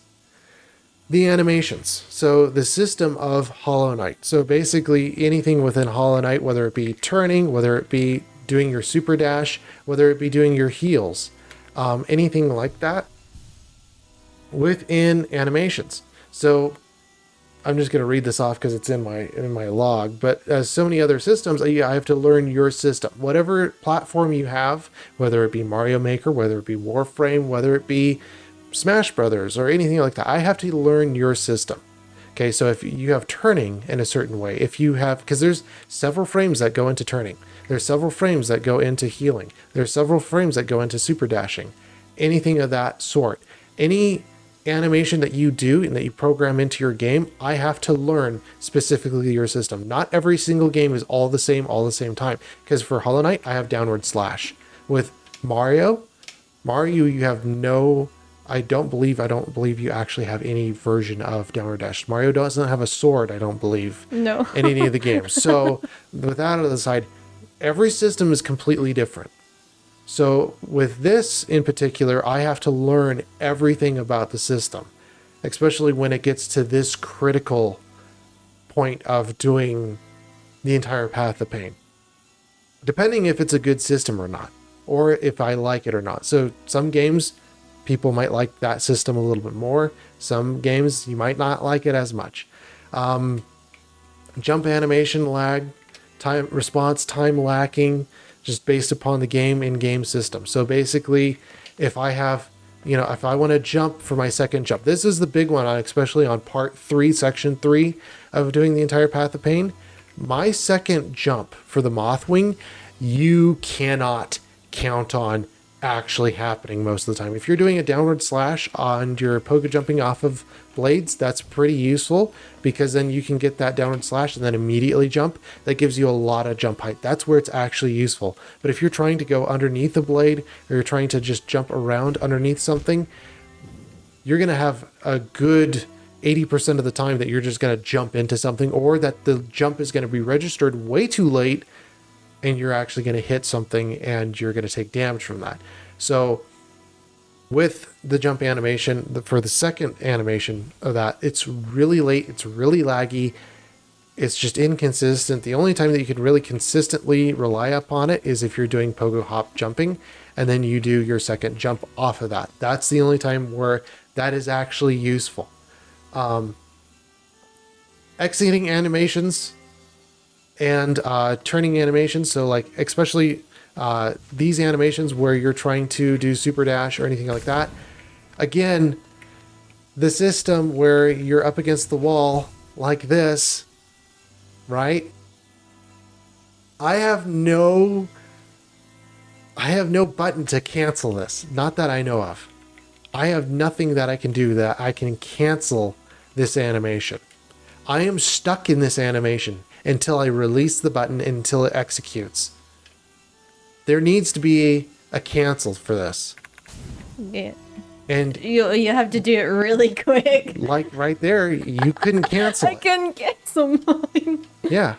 The animations. So the system of Hollow Knight. So basically anything within Hollow Knight, whether it be turning, whether it be doing your super dash, whether it be doing your heals, anything like that within animations. So I'm just going to read this off because it's in my log, but as so many other systems, I have to learn your system. Whatever platform you have, whether it be Mario Maker, whether it be Warframe, whether it be Smash Brothers or anything like that, I have to learn your system. Okay, so if you have turning in a certain way, if you have, because there's several frames that go into turning, there's several frames that go into healing, there's several frames that go into super dashing, anything of that sort, any animation that you do and that you program into your game, I have to learn specifically your system. Not every single game is all the same time, because for Hollow Knight I have downward slash. With Mario, you have no, I don't believe you actually have any version of downward dash. Mario doesn't have a sword, I don't believe. No. In any of the games. So with that on the side, every system is completely different. So with this in particular, I have to learn everything about the system, especially when it gets to this critical point of doing the entire path of pain, depending if it's a good system or not, or if I like it or not. So some games, people might like that system a little bit more. Some games, you might not like it as much. Jump animation lag, time response time lacking, just based upon the in-game system. So basically, if I have, if I want to jump for my second jump, this is the big one, especially on part 3, section 3 of doing the entire path of pain. My second jump for the Mothwing, you cannot count on actually happening most of the time. If you're doing a downward slash on your pogo jumping off of blades, that's pretty useful because then you can get that downward slash and then immediately jump. That gives you a lot of jump height. That's where it's actually useful. But if you're trying to go underneath a blade or you're trying to just jump around underneath something, you're going to have a good 80% of the time that you're just going to jump into something, or that the jump is going to be registered way too late and you're actually going to hit something and you're going to take damage from that. So with the jump animation, for the second animation of that, it's really late, it's really laggy, it's just inconsistent. The only time that you can really consistently rely upon it is if you're doing pogo hop jumping and then you do your second jump off of that. That's the only time where that is actually useful. Exiting animations and turning animations, so like especially these animations where you're trying to do super dash or anything like that. Again, the system where you're up against the wall like this, right? I have no button to cancel this. Not that I know of. I have nothing that I can do that I can cancel this animation. I am stuck in this animation until I release the button, until it executes. There needs to be a cancel for this. Yeah. And You have to do it really quick. like right there, you couldn't cancel I it. couldn't cancel mine. Yeah.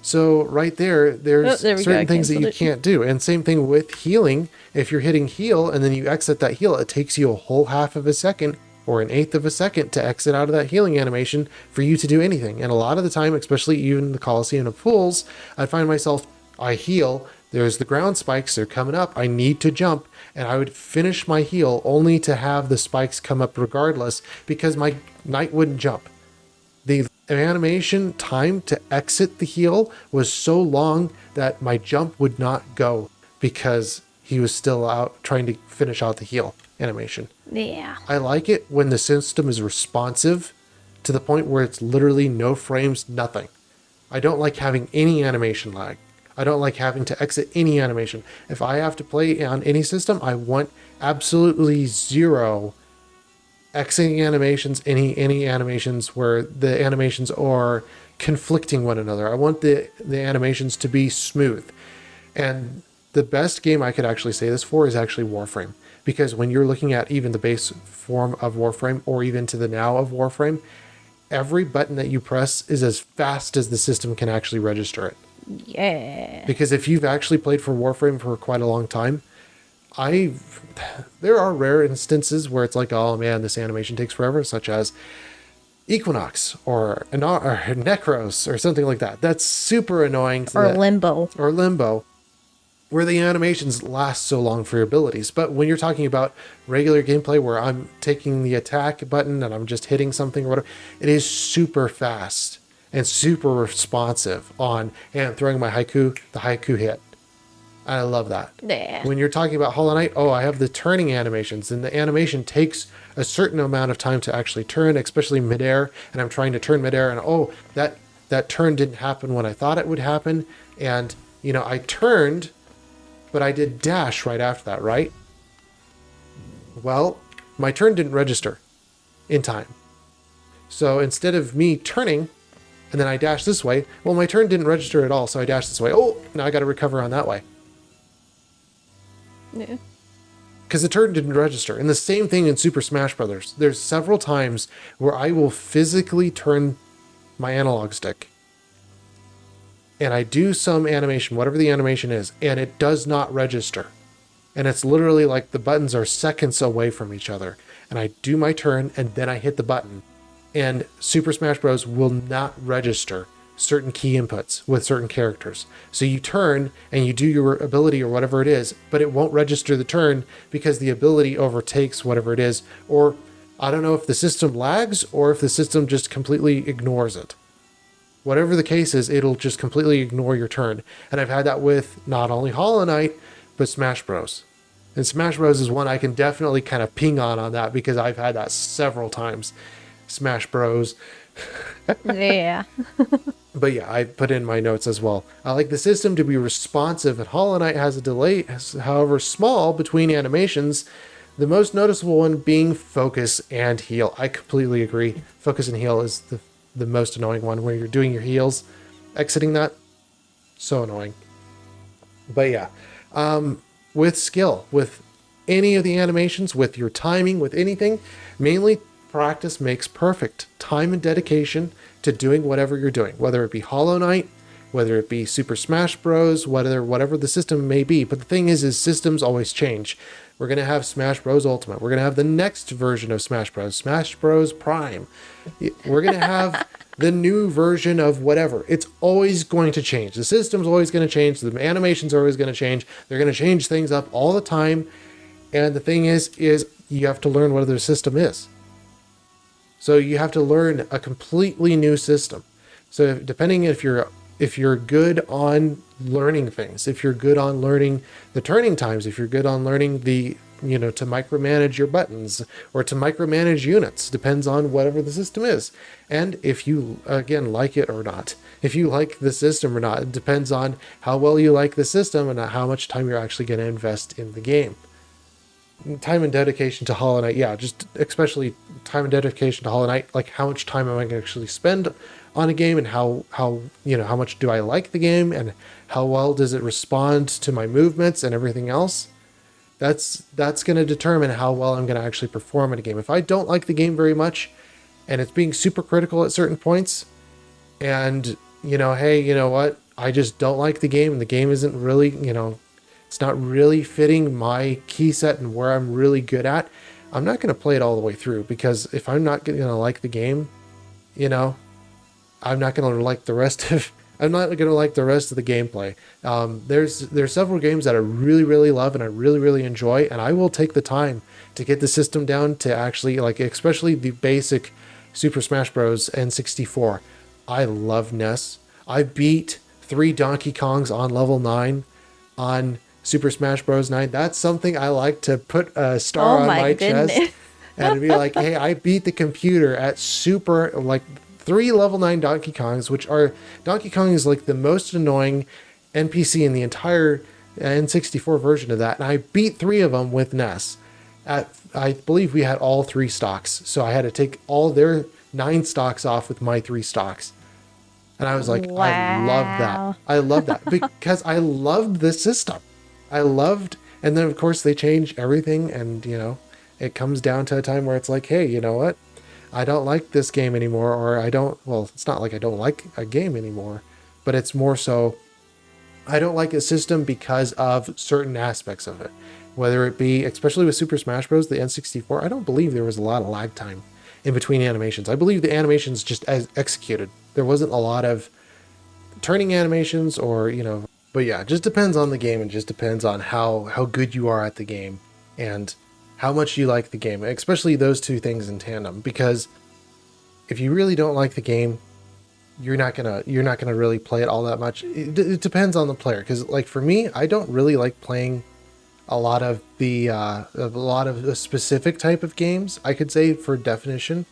So right there, there's there we go, certain I things that you canceled it. can't do. And same thing with healing. If you're hitting heal and then you exit that heal, it takes you a whole half of a second or an eighth of a second to exit out of that healing animation for you to do anything. And a lot of the time, especially even the Coliseum of Fools, I find myself, I heal, there's the ground spikes, they're coming up, I need to jump, and I would finish my heal only to have the spikes come up regardless because my knight wouldn't jump. The animation time to exit the heal was so long that my jump would not go because he was still out trying to finish out the heal animation. Yeah. I like it when the system is responsive to the point where it's literally no frames, nothing. I don't like having any animation lag. I don't like having to exit any animation. If I have to play on any system, I want absolutely zero exiting animations, any animations where the animations are conflicting one another. I want the animations to be smooth. And the best game I could actually say this for is actually Warframe. Because when you're looking at even the base form of Warframe or even to the now of Warframe, every button that you press is as fast as the system can actually register it. Yeah. Because if you've actually played for Warframe for quite a long time, there are rare instances where it's like, oh man, this animation takes forever, such as Equinox or Necros or something like that. That's super annoying. Or Limbo. Or Limbo, where the animations last so long for your abilities. But when you're talking about regular gameplay where I'm taking the attack button and I'm just hitting something or whatever, it is super fast and super responsive on, hey, I'm throwing my haiku, the haiku hit. I love that. Yeah. When you're talking about Hollow Knight, oh, I have the turning animations, and the animation takes a certain amount of time to actually turn, especially midair, and I'm trying to turn midair, and oh, that turn didn't happen when I thought it would happen, and, you know, I turned, but I did dash right after that, right? Well, my turn didn't register in time. So instead of me turning, and then I dashed this way, well, my turn didn't register at all, so I dashed this way. Oh, now I got to recover on that way. Yeah. Because the turn didn't register. And the same thing in Super Smash Brothers. There's several times where I will physically turn my analog stick. And I do some animation, whatever the animation is, and it does not register. And it's literally like the buttons are seconds away from each other. And I do my turn, and then I hit the button. And Super Smash Bros. Will not register certain key inputs with certain characters. So you turn and you do your ability or whatever it is, but it won't register the turn because the ability overtakes whatever it is. Or I don't know if the system lags or if the system just completely ignores it. Whatever the case is, it'll just completely ignore your turn. And I've had that with not only Hollow Knight, but Smash Bros. And Smash Bros is one I can definitely kind of ping on that because I've had that several times. Smash Bros. Yeah. But yeah, I put in my notes as well. I like the system to be responsive, and Hollow Knight has a delay, however small, between animations. The most noticeable one being focus and heal. I completely agree. Focus and heal is the most annoying one where you're doing your heals. Exiting that, so annoying. But yeah, with skill, with any of the animations, with your timing, with anything, mainly practice makes perfect. Time and dedication to doing whatever you're doing, whether it be Hollow Knight, whether it be Super Smash Bros, whatever the system may be. But the thing is systems always change. We're gonna have Smash Bros Ultimate. We're gonna have the next version of Smash Bros Prime. We're gonna have the new version of whatever. It's always going to change. The system's always going to change. The animations are always going to change. They're going to change things up all the time. And the thing is you have to learn what their system is. So you have to learn a completely new system. So depending if you're good on learning things, if you're good on learning the turning times, if you're good on learning to micromanage your buttons or to micromanage units, depends on whatever the system is. And if you, again, like it or not, if you like the system or not, it depends on how well you like the system and how much time you're actually going to invest in the game. Time and dedication to Hollow Knight, yeah, just especially time and dedication to Hollow Knight, like how much time am I going to actually spend on a game, and how much do I like the game, and how well does it respond to my movements and everything else. That's going to determine how well I'm going to actually perform in a game. If I don't like the game very much and it's being super critical at certain points, and hey, you know what, I just don't like the game and the game isn't really, it's not really fitting my key set and where I'm really good at, I'm not going to play it all the way through, because if I'm not going to like the game, I'm not going to like the rest of I'm not going to like the rest of the gameplay. There's several games that I really, really love and I really, really enjoy, and I will take the time to get the system down to actually, like, especially the basic Super Smash Bros. N64. I love NES. I beat 3 Donkey Kongs on level 9 on Super Smash Bros. 9. That's something I like to put a star Oh on my my goodness. chest and be like, hey, I beat the computer at super, like, 3 level 9 Donkey Kongs, which are, Donkey Kong is like the most annoying NPC in the entire N64 version of that. And I beat 3 of them with NES. I believe we had all 3 stocks. So I had to take all their 9 stocks off with my 3 stocks. And I was like, I love that. Wow. I love that because I loved the system. I loved, and then of course they change everything, and it comes down to a time where it's like, hey, you know what? I don't like this game anymore, or I don't, well, it's not like I don't like a game anymore, but it's more so I don't like a system because of certain aspects of it. Whether it be, especially with Super Smash Bros., the N64, I don't believe there was a lot of lag time in between animations. I believe the animations just as executed. There wasn't a lot of turning animations but yeah, it just depends on the game, and just depends on how good you are at the game and how much you like the game, especially those two things in tandem. Because if you really don't like the game, you're not gonna really play it all that much. It depends on the player, because like for me, I don't really like playing a lot of the specific type of games. I could say, for definition,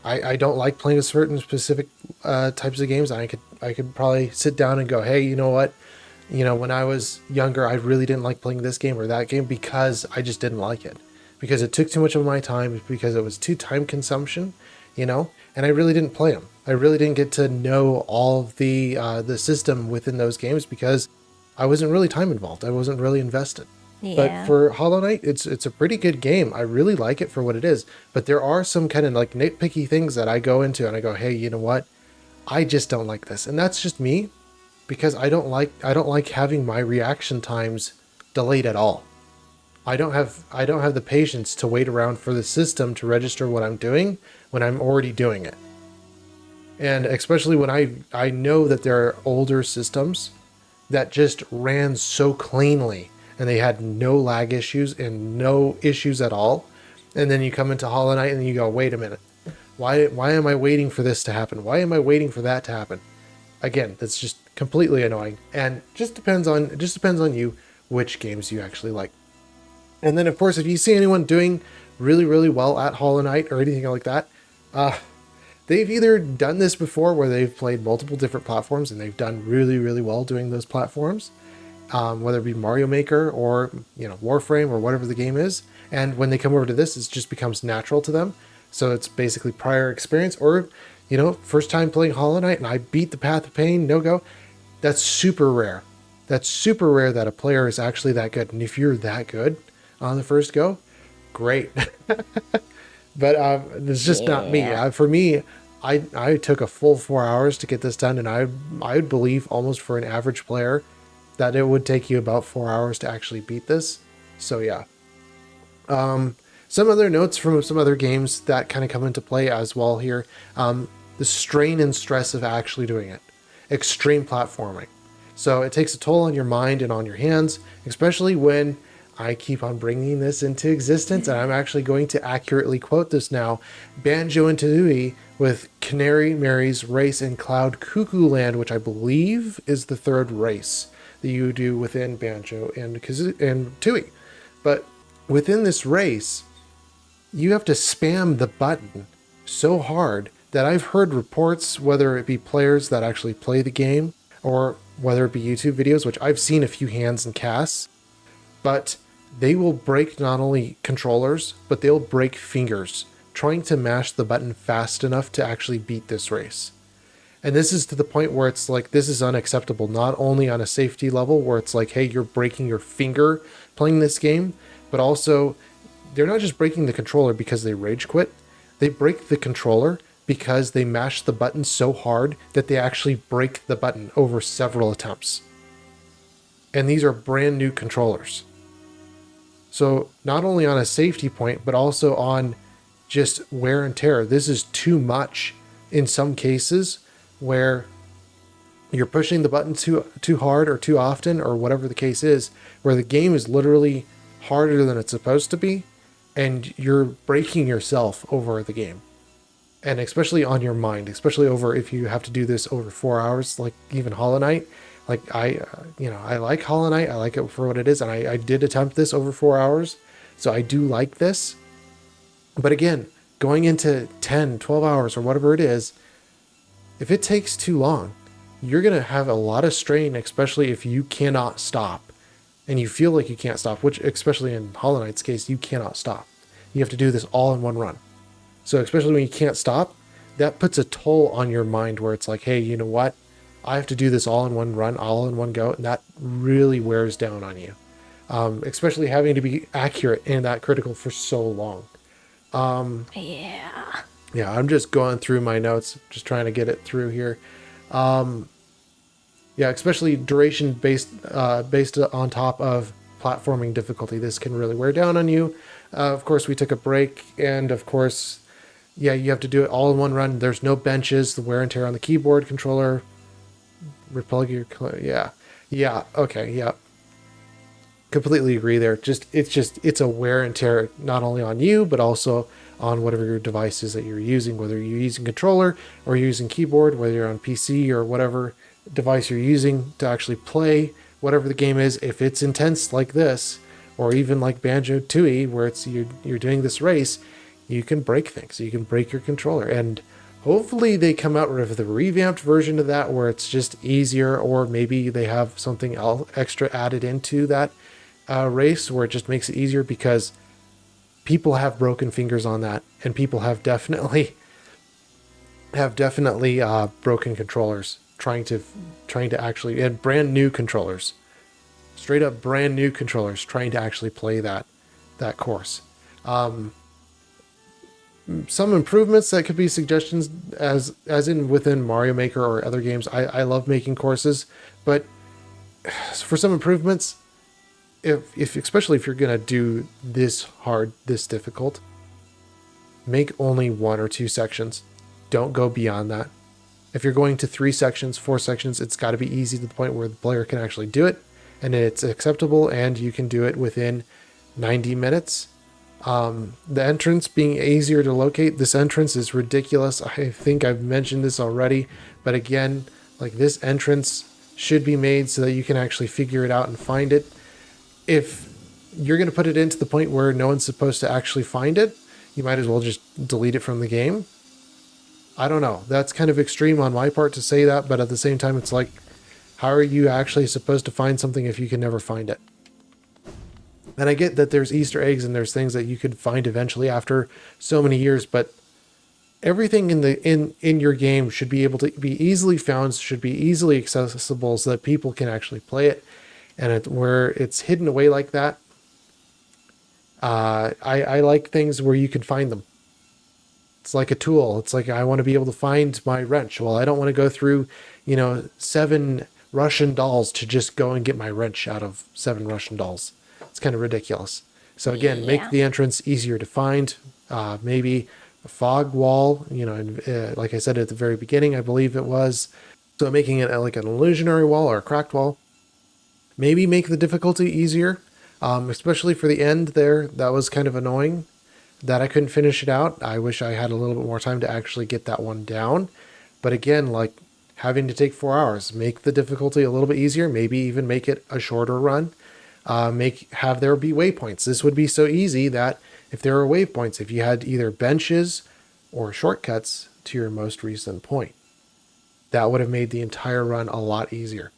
I don't like playing a certain specific types of games. I could probably sit down and go, hey, you know what? When I was younger, I really didn't like playing this game or that game because I just didn't like it. Because it took too much of my time, because it was too time consumption, and I really didn't play them. I really didn't get to know all of the system within those games because I wasn't really time involved. I wasn't really invested. But Yeah. for Hollow Knight, it's a pretty good game. I really like it for what it is. But there are some kind of like nitpicky things that I go into and I go, hey, you know what? I just don't like this. And that's just me, because I don't like having my reaction times delayed at all. I don't have the patience to wait around for the system to register what I'm doing when I'm already doing it. And especially when I know that there are older systems that just ran so cleanly and they had no lag issues and no issues at all. And then you come into Hollow Knight and you go, wait a minute. Why am I waiting for this to happen? Why am I waiting for that to happen? Again, that's just completely annoying. And it just depends on you which games you actually like. And then of course, if you see anyone doing really, really well at Hollow Knight or anything like that, they've either done this before where they've played multiple different platforms and they've done really, really well doing those platforms, whether it be Mario Maker or, Warframe or whatever the game is. And when they come over to this, it just becomes natural to them. So it's basically prior experience, or, first time playing Hollow Knight and I beat the Path of Pain, no go. That's super rare. That's super rare that a player is actually that good. And if you're that good on the first go, great. But it's just not me. For me, I took a full 4 hours to get this done, and I would believe almost for an average player that it would take you about 4 hours to actually beat this. So yeah. Some other notes from some other games that kind of come into play as well here. The strain and stress of actually doing it. Extreme platforming. So it takes a toll on your mind and on your hands, especially when I keep on bringing this into existence, and I'm actually going to accurately quote this now. Banjo and Tooie with Canary Mary's race in Cloud Cuckoo Land, which I believe is the third race that you do within Banjo and Tooie. But within this race, you have to spam the button so hard that I've heard reports, whether it be players that actually play the game or whether it be YouTube videos, which I've seen a few hands and casts, but they will break not only controllers, but they'll break fingers trying to mash the button fast enough to actually beat this race. And this is to the point where it's like, this is unacceptable, not only on a safety level where it's like, hey, you're breaking your finger playing this game, but also they're not just breaking the controller because they rage quit. They break the controller because they mash the button so hard that they actually break the button over several attempts. And these are brand new controllers. So not only on a safety point, but also on just wear and tear. This is too much in some cases where you're pushing the button too hard or too often or whatever the case is, where the game is literally harder than it's supposed to be, and you're breaking yourself over the game. And especially on your mind, especially over if you have to do this over 4 hours, like even Hollow Knight. Like I like Hollow Knight. I like it for what it is. And I did attempt this over 4 hours. So I do like this. But again, going into 10, 12 hours or whatever it is, if it takes too long, you're going to have a lot of strain, especially if you cannot stop and you feel like you can't stop, which especially in Hollow Knight's case, you cannot stop. You have to do this all in one run. So especially when you can't stop, that puts a toll on your mind where it's like, hey, you know what? I have to do this all in one run, all in one go. And that really wears down on you. Especially having to be accurate and that critical for so long. Yeah. Yeah, I'm just going through my notes, just trying to get it through here. Yeah, especially duration based on top of platforming difficulty. This can really wear down on you. Of course, we took a break, and of course, yeah, you have to do it all in one run. There's no benches, the wear and tear on the keyboard controller. Replug your, yeah, okay, yeah. Completely agree there. It's a wear and tear, not only on you, but also on whatever your device is that you're using, whether you're using controller or you're using keyboard, whether you're on PC or whatever device you're using to actually play whatever the game is. If it's intense like this, or even like Banjo Tooie, where it's you're doing this race, you can break things. You can break your controller, and hopefully they come out with a revamped version of that where it's just easier, or maybe they have something else extra added into that race where it just makes it easier, because people have broken fingers on that, and people have definitely broken controllers trying to actually, and brand new controllers, straight up brand new controllers trying to actually play that course. Some improvements that could be suggestions as in within Mario Maker or other games. I love making courses, but for some improvements, if especially if you're gonna do this hard, this difficult, make only 1 or 2 sections. Don't go beyond that. If you're going to 3 sections, 4 sections, it's got to be easy to the point where the player can actually do it, and it's acceptable, and you can do it within 90 minutes. The entrance being easier to locate. This entrance is ridiculous. I think I've mentioned this already, but again, like, this entrance should be made so that you can actually figure it out and find it. If you're going to put it into the point where no one's supposed to actually find it, you might as well just delete it from the game. I don't know. That's kind of extreme on my part to say that, but at the same time, it's like, how are you actually supposed to find something if you can never find it? And I get that there's Easter eggs and there's things that you could find eventually after so many years, but everything in your game should be able to be easily found, should be easily accessible so that people can actually play it. And where it's hidden away like that, I like things where you can find them. It's like a tool. It's like I want to be able to find my wrench. Well, I don't want to go through, 7 Russian dolls to just go and get my wrench out of 7 Russian dolls. It's kind of ridiculous. So again, make Yeah. the entrance easier to find. Maybe a fog wall. And, like I said at the very beginning, I believe it was. So making it like an illusionary wall or a cracked wall. Maybe make the difficulty easier, especially for the end there. That was kind of annoying that I couldn't finish it out. I wish I had a little bit more time to actually get that one down. But again, like having to take 4 hours, make the difficulty a little bit easier, maybe even make it a shorter run. Have there be waypoints. This would be so easy that if there were waypoints, if you had either benches or shortcuts to your most recent point, that would have made the entire run a lot easier.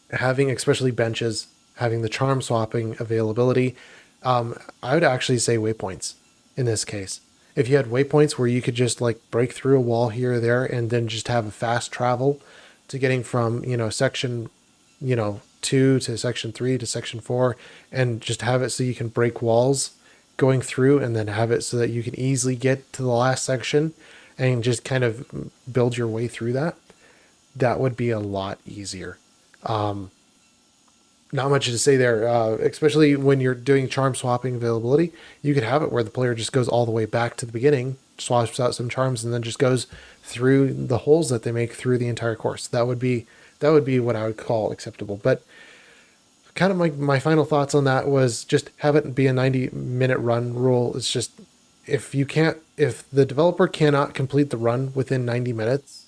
Having especially benches, having the charm swapping availability, I would actually say waypoints in this case. If you had waypoints where you could just like break through a wall here or there and then just have a fast travel to getting from, section, 2 to section 3 to section 4 and just have it so you can break walls going through and then have it so that you can easily get to the last section and just kind of build your way through that. That would be a lot easier. Not much to say there, especially when you're doing charm swapping availability. You could have it where the player just goes all the way back to the beginning, swaps out some charms, and then just goes through the holes that they make through the entire course. That would be what I would call acceptable. But kind of my final thoughts on that was just have it be a 90-minute run rule. It's just if the developer cannot complete the run within 90 minutes,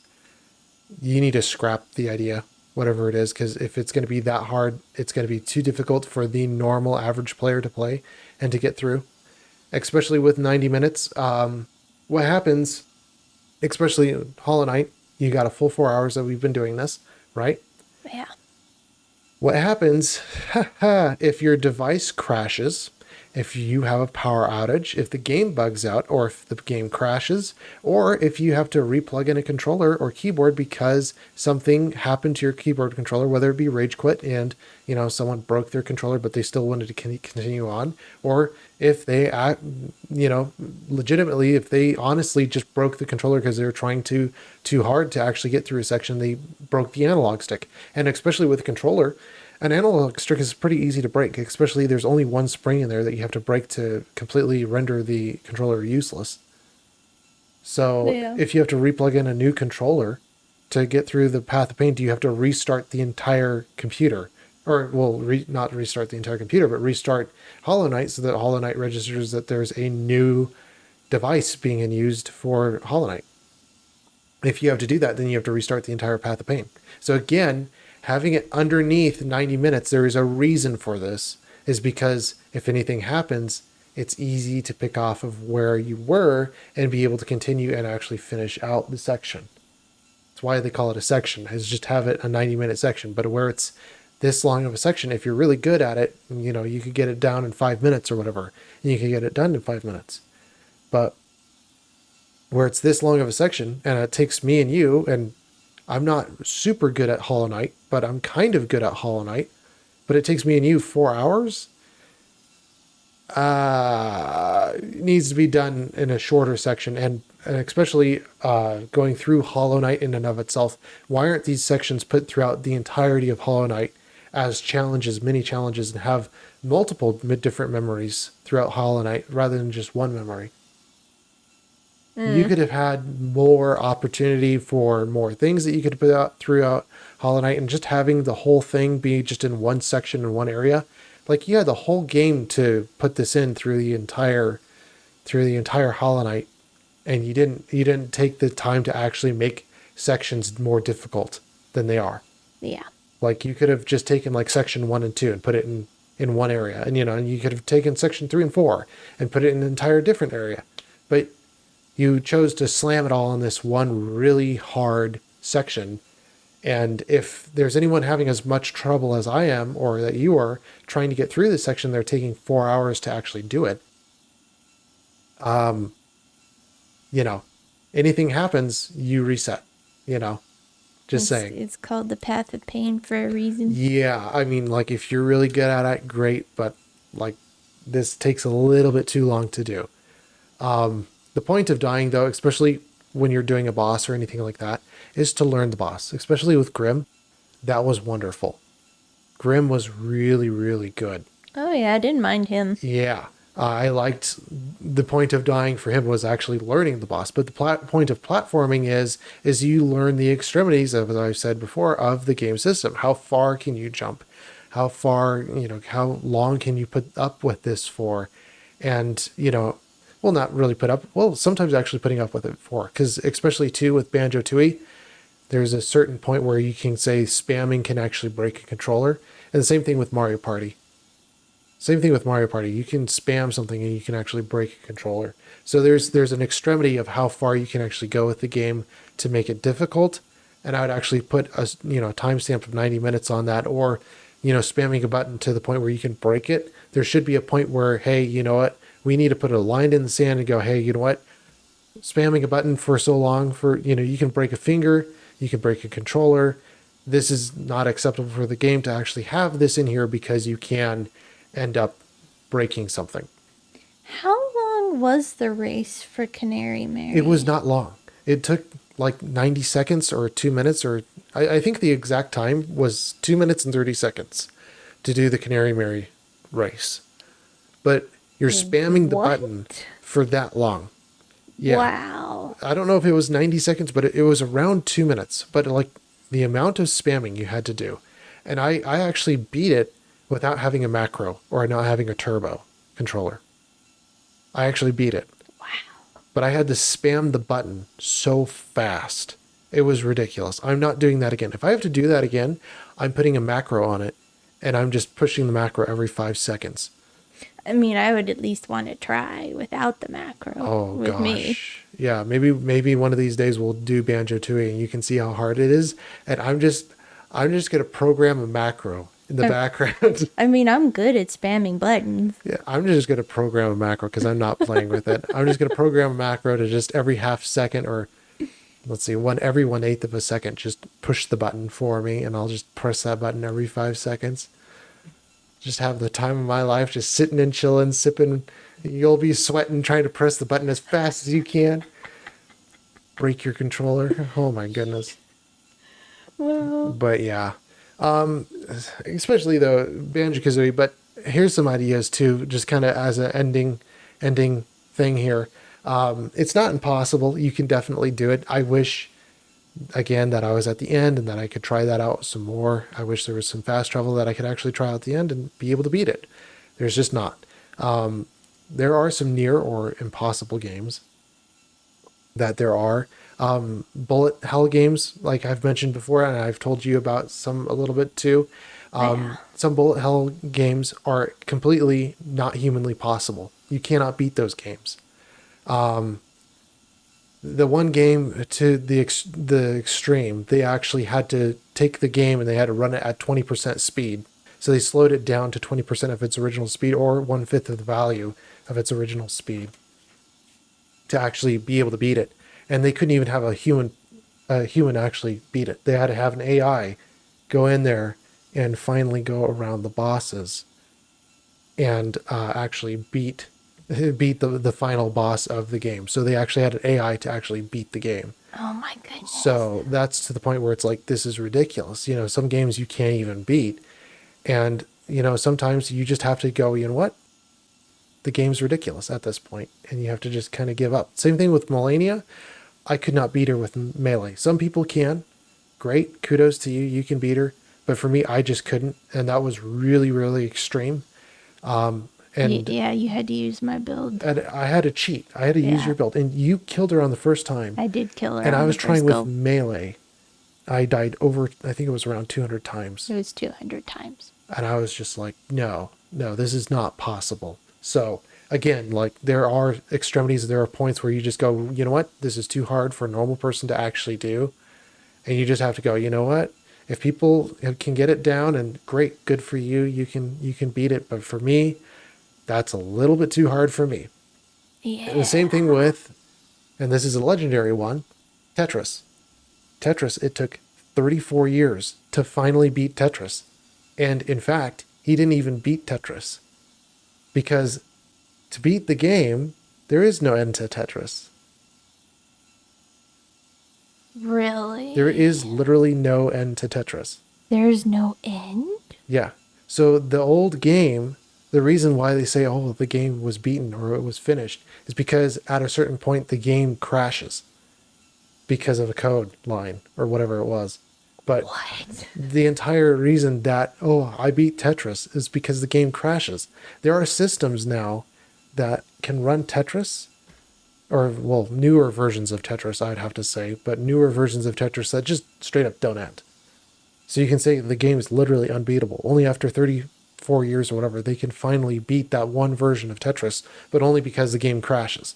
you need to scrap the idea, whatever it is, because if it's going to be that hard, it's going to be too difficult for the normal average player to play and to get through, especially with 90 minutes. What happens, especially in Hollow Knight, you got a full 4 hours that we've been doing this, right? Yeah. What happens if your device crashes, if you have a power outage, if the game bugs out, or if the game crashes, or if you have to replug in a controller or keyboard because something happened to your keyboard controller, whether it be rage quit and someone broke their controller but they still wanted to continue on, or if they legitimately, if they honestly just broke the controller because they were trying too hard to actually get through a section, they broke the analog stick. And especially with a controller, an analog stick is pretty easy to break, especially there's only one spring in there that you have to break to completely render the controller useless. So Yeah. if you have to replug in a new controller to get through the Path of Pain, do you have to restart the entire computer? Or, well, not restart the entire computer, but restart Hollow Knight so that Hollow Knight registers that there's a new device being used for Hollow Knight. If you have to do that, then you have to restart the entire Path of Pain. So again, having it underneath 90 minutes, there is a reason for this, is because if anything happens, it's easy to pick off of where you were and be able to continue and actually finish out the section. That's why they call it a section, is just have it a 90-minute section. But where it's this long of a section, if you're really good at it, you could get it down in 5 minutes or whatever, and you can get it done in 5 minutes. But where it's this long of a section and it takes me and you, and I'm not super good at Hollow Knight, but I'm kind of good at Hollow Knight, but it takes me and you 4 hours. It needs to be done in a shorter section, and especially going through Hollow Knight in and of itself. Why aren't these sections put throughout the entirety of Hollow Knight as challenges, mini challenges, and have multiple different memories throughout Hollow Knight rather than just one memory? You could have had more opportunity for more things that you could put out throughout Hollow Knight, and just having the whole thing be just in one section in one area. Like you had the whole game to put this in through the entire Hollow Knight, and you didn't take the time to actually make sections more difficult than they are. Yeah. Like you could have just taken like section 1 and 2 and put it in one area, and you could have taken section 3 and 4 and put it in an entire different area. But You chose to slam it all on this one really hard section. And if there's anyone having as much trouble as I am, or that you are trying to get through this section, they're taking 4 hours to actually do it. You know, anything happens, you reset, you know, just It's saying. it's called the path of pain for a reason. Yeah, I mean, like if you're really good at it, great, but like this takes a little bit too long to do. The point of dying, though, especially when you're doing a boss or anything like that, is to learn the boss, especially with Grim. That was wonderful. Grim was really, really good. Oh yeah, I didn't mind him. Yeah, I liked the point of dying for him was actually learning the boss. But the point of platforming is you learn the extremities of, as I've said before, of the game system. How far can you jump? How far, how long can you put up with this for? And, well, not really put up, well, sometimes actually putting up with it for, because especially too with Banjo-Tooie, there's a certain point where you can say spamming can actually break a controller. And the same thing with Mario Party. Same thing with Mario Party. You can spam something and you can actually break a controller. So there's an extremity of how far you can actually go with the game to make it difficult. And I would actually put a timestamp of 90 minutes on that, or spamming a button to the point where you can break it. There should be a point where, hey, you know what? We need to put a line in the sand and go, hey, you know what? Spamming a button for so long for, you can break a finger, you can break a controller. This is not acceptable for the game to actually have this in here because you can end up breaking something. How long was the race for Canary Mary? It was not long. It took like 90 seconds or 2 minutes, or I think the exact time was 2 minutes and 30 seconds to do the Canary Mary race. But you're spamming the What? button for that long. Yeah. Wow. I don't know if it was 90 seconds, but it was around 2 minutes. But like the amount of spamming you had to do. And I actually beat it without having a macro or not having a turbo controller. I actually beat it. Wow. But I had to spam the button so fast. It was ridiculous. I'm not doing that again. If I have to do that again, I'm putting a macro on it and I'm just pushing the macro every 5 seconds. I mean, I would at least want to try without the macro Oh with me. gosh. Yeah, maybe one of these days we'll do Banjo-Tooie and you can see how hard it is. And I'm just gonna program a macro in the background. I mean, I'm good at spamming buttons. Yeah, I'm just gonna program a macro because I'm not playing with it. I'm just gonna program a macro to just every half second, or let's see, every 1/8 of a second, just push the button for me, and I'll just press that button every 5 seconds. Just have the time of my life, just sitting and chilling, sipping. You'll be sweating trying to press the button as fast as you can. Break your controller. Oh my goodness. Well, But yeah, especially though Banjo-Kazooie. But here's some ideas too, just kind of as an ending thing here. It's not impossible. You can definitely do it. I wish, again, that I was at the end and that I could try that out some more. I wish there was some fast travel that I could actually try out the end and be able to beat it. There's just not. There are some near or impossible games that there are. Bullet hell games, like I've mentioned before, and I've told you about some a little bit too. yeah. Some bullet hell games are completely not humanly possible. You cannot beat those games. The one game to the extreme, they actually had to take the game and they had to run it at 20% speed. So they slowed it down to 20% of its original speed, or 1/5 of the value of its original speed, to actually be able to beat it. And they couldn't even have a human actually beat it. They had to have an AI go in there and finally go around the bosses and actually beat the final boss of the game. So they actually had an AI to actually beat the game. Oh my goodness. So that's to the point where it's like, this is ridiculous. Some games you can't even beat. And, sometimes you just have to go, you know what? The game's ridiculous at this point, and you have to just kind of give up. Same thing with Melania. I could not beat her with melee. Some people can. Great. Kudos to you. You can beat her. But for me, I just couldn't. And that was really, really extreme. And Yeah, you had to use my build. I had to cheat. I had to use Yeah. your build. And you killed her on the first time. I did kill her. And on I was the trying first with go. melee. I died over, I think it was around 200 times. It was 200 times. And I was just like, no, this is not possible. So again, like there are extremities, there are points where you just go, you know what, this is too hard for a normal person to actually do. And you just have to go, you know what? If people can get it down, and great, good for you, you can beat it. But for me, that's a little bit too hard for me. And the same Yeah. thing with, and this is a legendary one, Tetris. Tetris, it took 34 years to finally beat Tetris. And in fact, he didn't even beat Tetris because to beat the game, there is no end to Tetris. There Really? is literally no end to Tetris. There's no end? Yeah. So the old game, the reason why they say, oh, the game was beaten or it was finished is because at a certain point the game crashes because of a code line or whatever it was. But What? the entire reason that, oh, I beat Tetris is because the game crashes. There are systems now that can run Tetris, or, well, newer versions of Tetris, I'd have to say, but newer versions of Tetris that just straight up don't end. So you can say the game is literally unbeatable. Only after 34 years or whatever, they can finally beat that one version of Tetris, but only because the game crashes.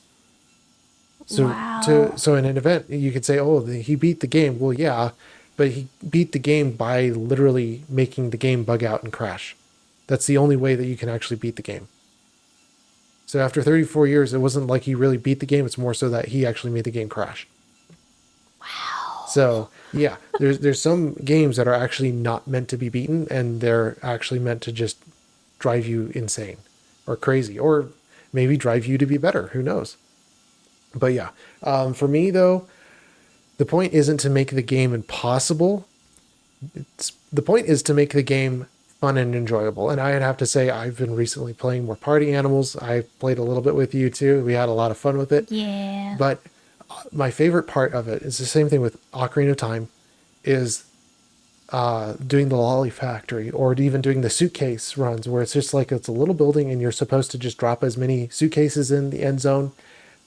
So Wow. so in an event, you could say, oh, he beat the game. Well, yeah, but he beat the game by literally making the game bug out and crash. That's the only way that you can actually beat the game. So after 34 years, it wasn't like he really beat the game. It's more so that he actually made the game crash. Wow. So yeah, there's some games that are actually not meant to be beaten, and they're actually meant to just drive you insane or crazy, or maybe drive you to be better. Who knows? But yeah, for me though, the point isn't to make the game impossible. The point is to make the game fun and enjoyable. And I'd have to say I've been recently playing more Party Animals. I played a little bit with you too. We had a lot of fun with it. Yeah. But my favorite part of it is the same thing with Ocarina of Time, is doing the Lolly Factory or even doing the suitcase runs where it's just like it's a little building and you're supposed to just drop as many suitcases in the end zone,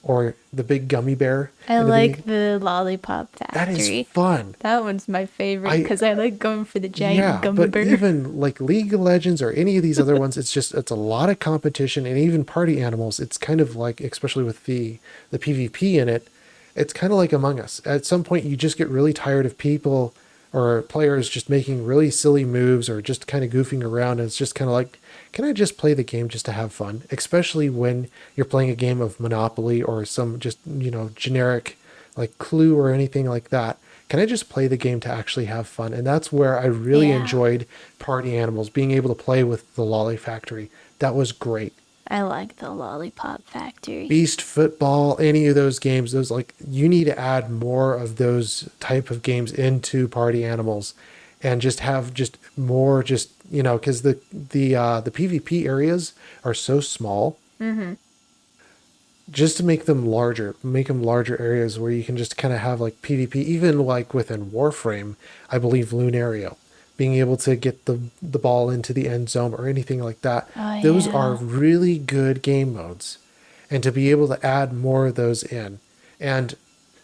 or the big gummy bear I in the like beginning. the Lollipop That is Factory. fun. That one's my favorite I because I like going for the giant Yeah, gummy but bear. even like League of Legends or any of these other ones, it's a lot of competition, and even Party Animals, it's kind of like, especially with the PvP in it, it's kind of like Among Us. At some point you just get really tired of people or players just making really silly moves or just kind of goofing around, and it's just kind of like, can I just play the game just to have fun? Especially when you're playing a game of Monopoly or some just, generic like Clue or anything like that. Can I just play the game to actually have fun? And that's where I really Yeah. enjoyed Party Animals, being able to play with the Lolly Factory. That was great. I like the Lollipop Factory. Beast Football, any of those games, those, like, you need to add more of those type of games into Party Animals, and just have just more, just, because the PvP areas are so small. Just to make them larger areas where you can just kind of have like PvP, even like within Warframe, I believe Lunario, being able to get the ball into the end zone or anything like that. Oh, Those are yeah. really good game modes. And to be able to add more of those in. And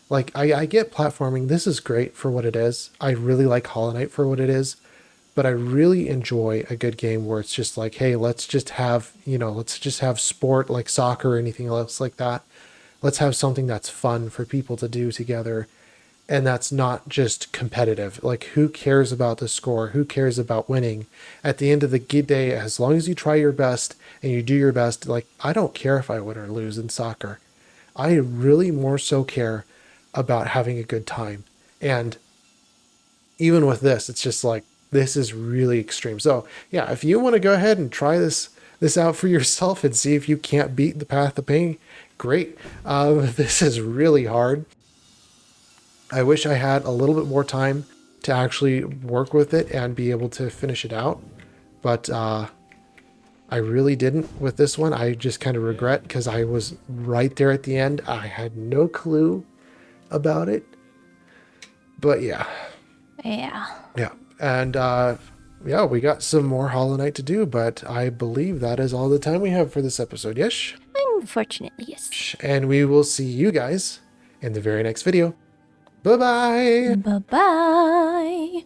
like, I get platforming. This is great for what it is. I really like Hollow Knight for what it is. But I really enjoy a good game where it's just like, hey, let's just have sport like soccer or anything else like that. Let's have something that's fun for people to do together, and that's not just competitive. Like, who cares about the score? Who cares about winning? At the end of the day, as long as you try your best and you do your best, like, I don't care if I win or lose in soccer. I really more so care about having a good time. And even with this, it's just like, this is really extreme. So yeah, if you want to go ahead and try this out for yourself and see if you can't beat the path of pain, great. This is really hard. I wish I had a little bit more time to actually work with it and be able to finish it out, but I really didn't with this one. I just kind of regret, because I was right there at the end. I had no clue about it, but yeah. Yeah. Yeah. And yeah, we got some more Hollow Knight to do, but I believe that is all the time we have for this episode. Yes? Unfortunately, yes. And we will see you guys in the very next video. Bye bye. Bye bye.